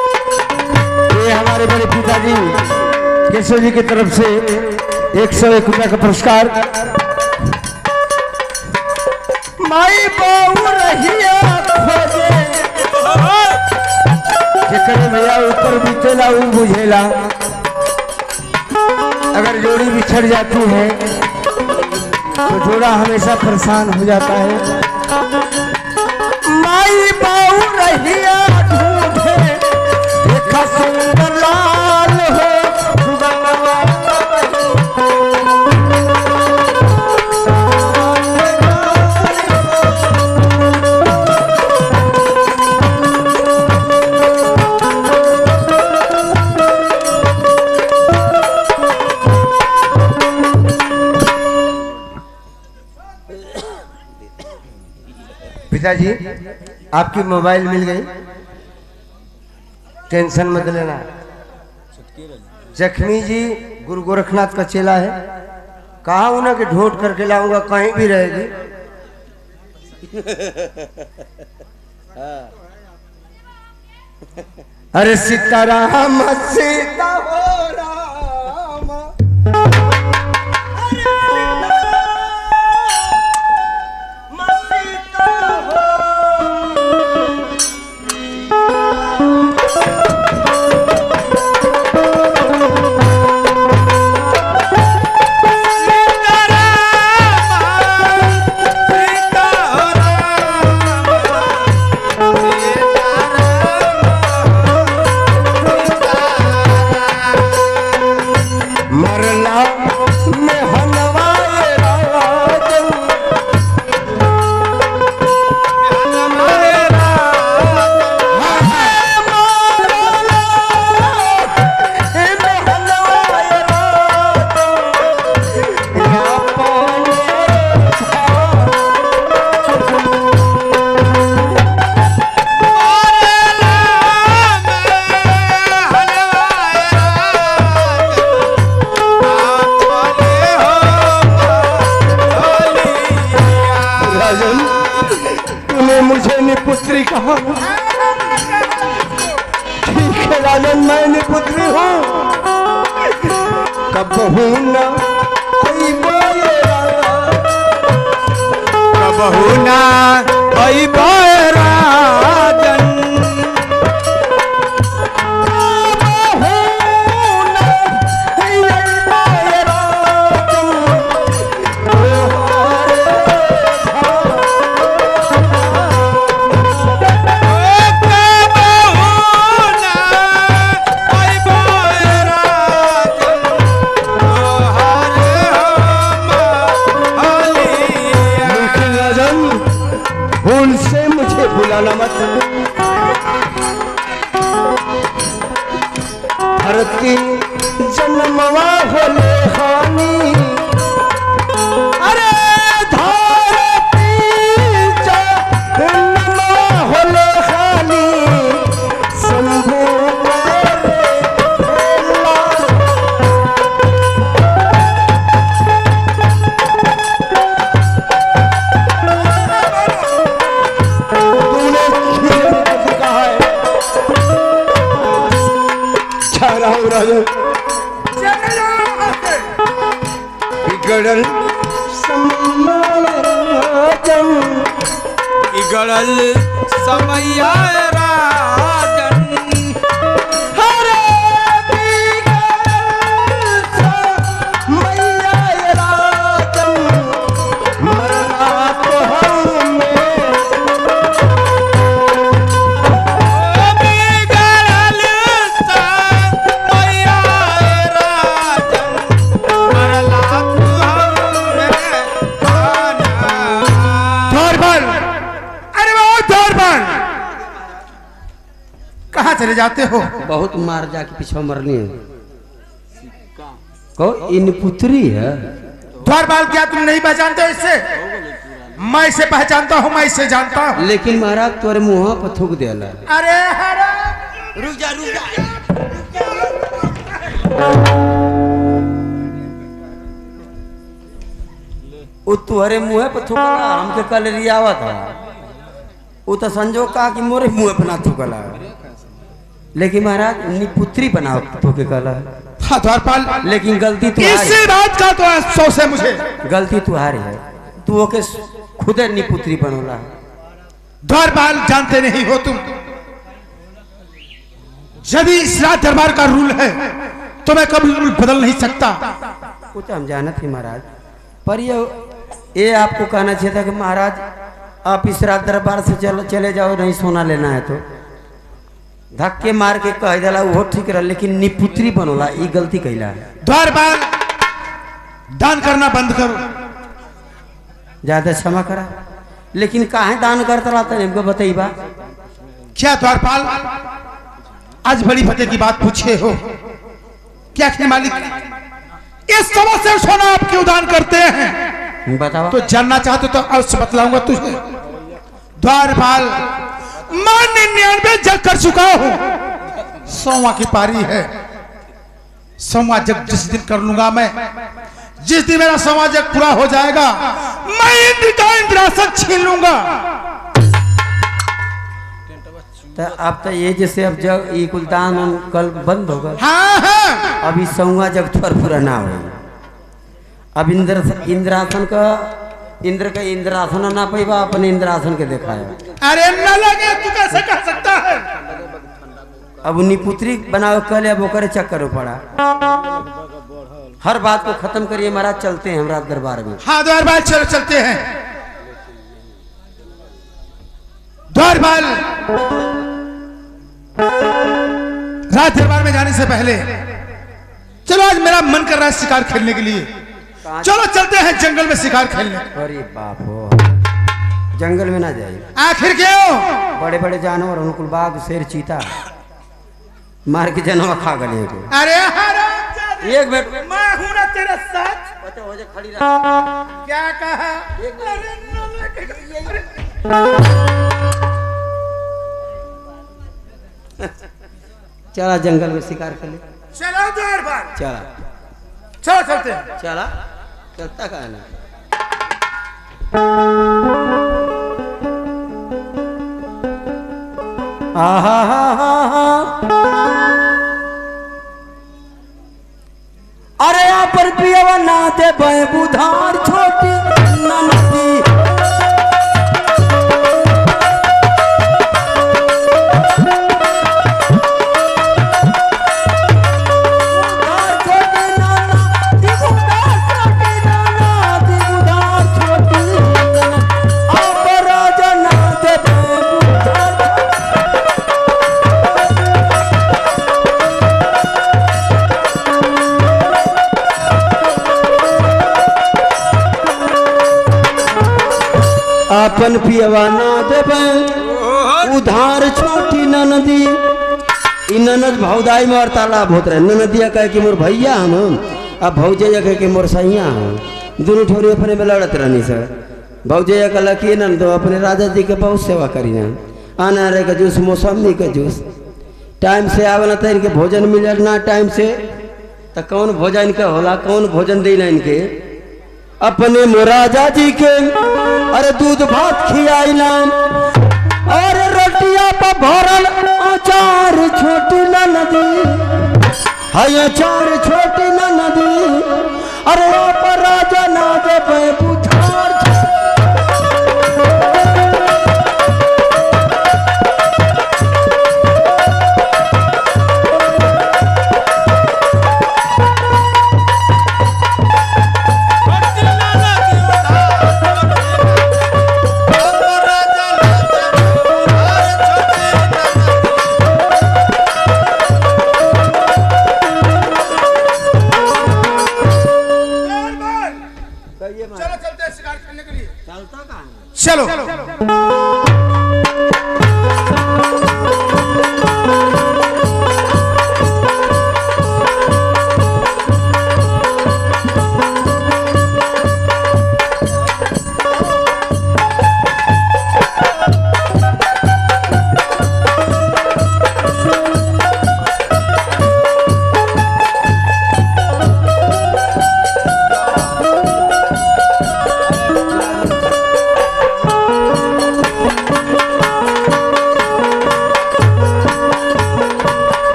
ये हमारे बड़े पिताजी केशव जी की तरफ से 101 रुपया का पुरस्कार माई बाबू रहिया खोजे जेकरे भैया ऊपर बीतेला ऊ बुझेला अगर जोड़ी बिछड़ जाती है तो जोड़ा हमेशा परेशान हो जाता है माई बाबू रहिया ढूंढे देखा सुंदर लाल हो सुगनवा पिताजी आपकी मोबाइल मिल गई टेंशन मत लेना जख्मी जी गुरु गोरखनाथ का चेला है कहा उन्हें कि ढूंढ करके लाऊंगा कहीं भी रहेगी अरे सीताराम सीता हो राम पुत्री कहा ठीक है राजन मैंने पुत्री हूँ कब हूँ ना कबहू ना राजन मुझे भुलाना मत। धरती जन्मवा होले खानी, अरे धरती जन्मवा होले खानी, शंभू गड़ल गड़ल समैया राजन, हरे मैया राजन, मरना तो हमें गड़ल समैया राजन, मरला तू हमें खाना। धौरबल, अरे वो धौरबल, कहाँ चले जाते हो? बहुत मार जाके पीछे मरनी है। को इन पुत्री है? धौरबल, क्या तुम नहीं पहचानते हो इससे? मैं इसे पहचानता हूँ, मैं इसे जानता हूँ। लेकिन महाराज तोरे मुँह पर थूक दिया। अरे हरा, रुक जा रुक जा। वो तुहरे मुँह पर थूकला, हमके कल रियावा था। वो तो संजोग कहा कि मोरे मुँह पे ना थूकला, लेकिन महाराज निपुत्री बनाओ तो के कला। हाँ धौरपाल, लेकिन गलती तुम्हारी, इसी बात का तो अफसोस है मुझे। गलती तुम्हारी है। तू ओके खुदे निपुत्री बनोला। धौरपाल, जानते नहीं हो तुम, यदि इस राज दरबार का रूल है तो मैं कभी रूल बदल नहीं सकता। वो तो हम जानत ही महाराज, पर ये आपको कहना चाहिए था कि महाराज आप इस रात दरबार से चले जाओ, नहीं सोना लेना है तो। धक्के मार के कह दिला वो ठीक रहा, लेकिन निपुत्री बनोला ये गलती कैला है। द्वारपाल, दान करना बंद करो। ज्यादा क्षमा करा, लेकिन काहे दान करता रहता है हमको बताइबा। क्या द्वारपाल, आज बड़ी फतेह की बात पूछे हो? क्या खे मालिक, इस समय से सोना आप क्यों दान करते हैं? बतावा। तो जानना चाहते तो अवश्य बतलाऊंगा तुझे। द्वारपाल, मैं 99 जग कर चुका हूं, 100वां की पारी है। 100वां जग जिस दिन कर लूंगा मैं, जिस दिन मेरा 100वां जग पूरा हो जाएगा, मैं इंद्र का इंद्रासन छीन लूंगा। तो अब तो ये जैसे अब जग ये कुल दान कल बंद होगा। हाँ हाँ, अभी 100वां जग थोड़ा पूरा ना हो। अब इंद्रासन का इंद्र का इंद्रासन ना पैबा, अपने इंद्रासन के देखा है। अरे न लगे, तू कैसे कह सकता है? अब निपुत्री बनाओ कल, अब ओकरे चक्कर में पड़ा। हर बात को खत्म करिए महाराज, चलते हैं हम रात दरबार में। हाँ द्वारपाल, चलो चलते हैं। द्वारपाल, रात दरबार में जाने से पहले चलो, आज मेरा मन कर रहा है शिकार खेलने के लिए। चलो चलते हैं जंगल में शिकार खेलने। अरे बाप हो, जंगल में ना जाइए। आखिर क्यों? बड़े बड़े जानवर, उनको बाघ शेर चीता मार के जनवा खा गए को। अरे हरामजादा, एक मिनट, मैं हूं ना तेरे साथ। बता हो जा, खड़ी रह। क्या कहा? अरे न लगे। चला जंगल में शिकार खेले। चलो द्वारपाल, चला चलो चलते हैं। चला, चलता कहा ना। आहा हा हा हा। अरे यहाँ पर पियवा ना दे बुधार छोटी ननदी। अपन पियवा ना देबे उधार छोटी ननदी इ ननद भौदाई में और तालाब होत रहे। ननदिया कहे कि मोर भैया हम अब भौजैया कहे कि मोर सैया हम। दोनों ठोरी अपने में लड़त रहनी सर। भौजैया कहला कि न तो अपने राजा जी के बहुत सेवा करी ना, अनारे का जूस मौसमी का जूस टाइम से आवे तो इनके भोजन मिले ना टाइम से तो कौन भोजन के होला, कौन भोजन देना इनके। अपने मोराजा जी के अरे दूध भात खियाइला और रोटिया पर भरल अचार छोटी नदी है, अचार छोटी नदी अरे पर राजा ना दे बुझार। चलो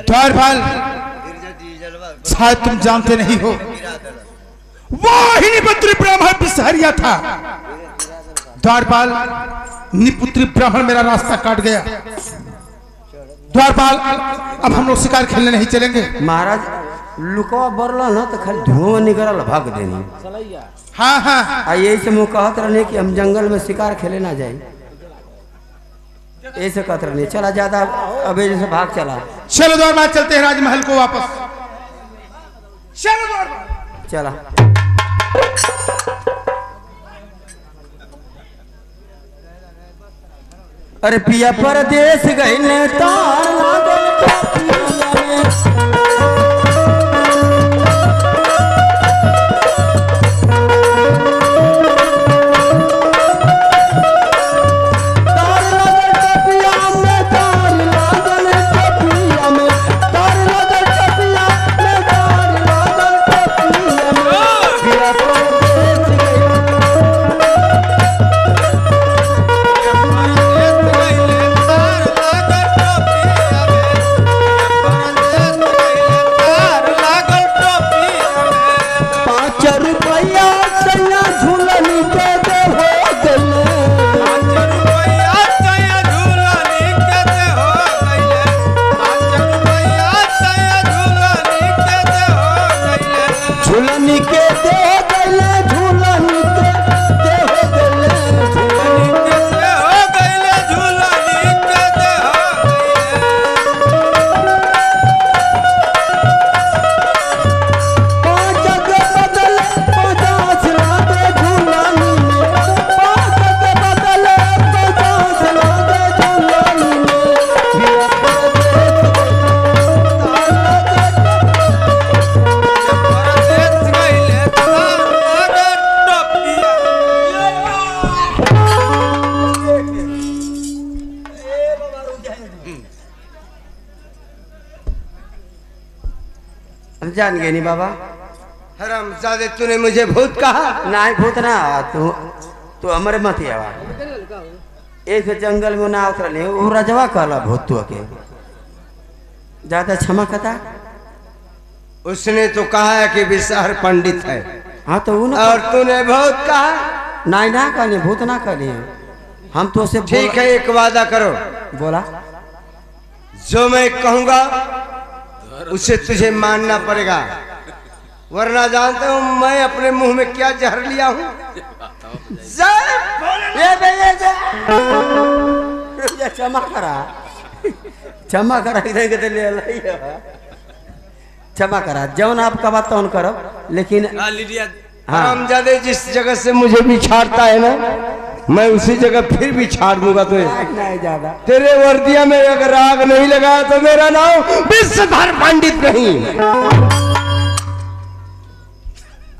द्वारपाल शायद तुम जानते नहीं हो, वो ही निपुत्री ब्राह्मण बिसहरिया था। द्वारपाल निपुत्री ब्राह्मण मेरा रास्ता काट गया। द्वारपाल अब हम लोग शिकार खेलने नहीं चलेंगे। महाराज लुकवा बरला ना तो खाली धुआं निकल भाग देनी। हाँ हाँ यही से मुँह कहत रहे कि हम जंगल में शिकार खेले ना जाए, ऐसे कहते रहे। चला ज्यादा अबे जैसे भाग चला। चलो द्वारपाल चलते हैं राजमहल को वापस। चलो द्वारपाल चला। अरे पिया परदेश गइले तार लागल टोपिया में। जान गए नहीं बाबा। हरामजादे तूने मुझे भूत कहा? नहीं भूत ना, तू हमारे मत आवा। एक जंगल में ना उतरले वो रजवा कहला भूत के। ज्यादा क्षमा कथा। उसने तो कहा है कि विषहर पंडित है। हाँ तो वो और तूने बहुत कहा। नहीं ना कहने भूत ना कहने हम तो उसे ठीक है, एक वादा करो। बोला जो मैं कहूंगा उसे तुझे मानना पड़ेगा, वरना जानते हो मैं अपने मुंह में क्या जहर लिया हूं। क्षमा करा, क्षमा करा, क्षमा करा। जौन आपका बात तो करब, लेकिन हरामजादे जिस जगह से मुझे भी छाड़ता है ना, मैं उसी जगह फिर भी छाड़ दूंगा। तो नहीं ज्यादा तेरे वर्दिया में अगर आग नहीं लगा तो मेरा नाम विषधर पंडित नहीं।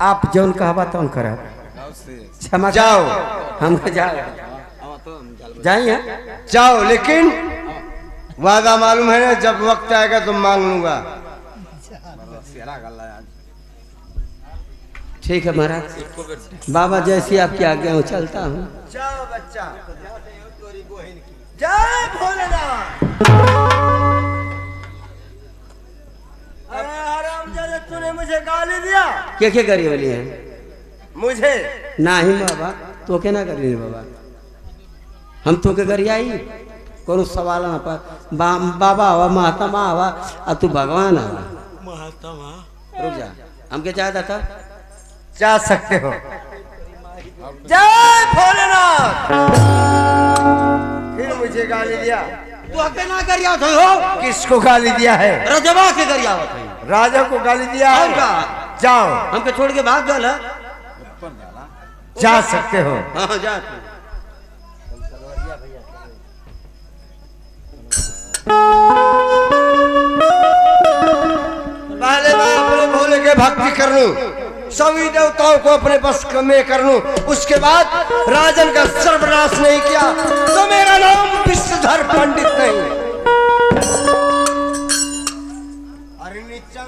आप जौन कहा बात तो करब। क्षमा जाओ, हम जाओ जाइए जाओ, लेकिन वादा मालूम है ना, जब वक्त आएगा तो मांग लूंगा। ठीक है महाराज, बाबा जैसी आपकी आज्ञा हो चलता हूँ। जाओ बच्चा, जय भोलेनाथ। अरे हरामजादे, तूने मुझे गाली दिया। क्या करी बोली है? मुझे नहीं बाबा, तो के ना करी बाबा, हम तो के करी आई कोनो सवाल ना पर बाबा हवा महात्मा हवा और तू भगवान हवा। रुक जा, हमके चाहता था जा सकते हो। जय भोलेनाथ। फिर मुझे गाली दिया। तू अके ना करिया था हो? किसको गाली दिया है? रजवा के करिया होता राजा को गाली दिया है। जाओ, हमके छोड़ के भाग गल। जा सकते हो। हाँ जा। पहले मैं अपने भोले के भक्ति कर लूं, सभी देवताओं को अपने बस में कर लूं, उसके बाद राजन का सर्वनाश नहीं किया तो मेरा नाम विषधर पंडित नहीं। अरे नीचा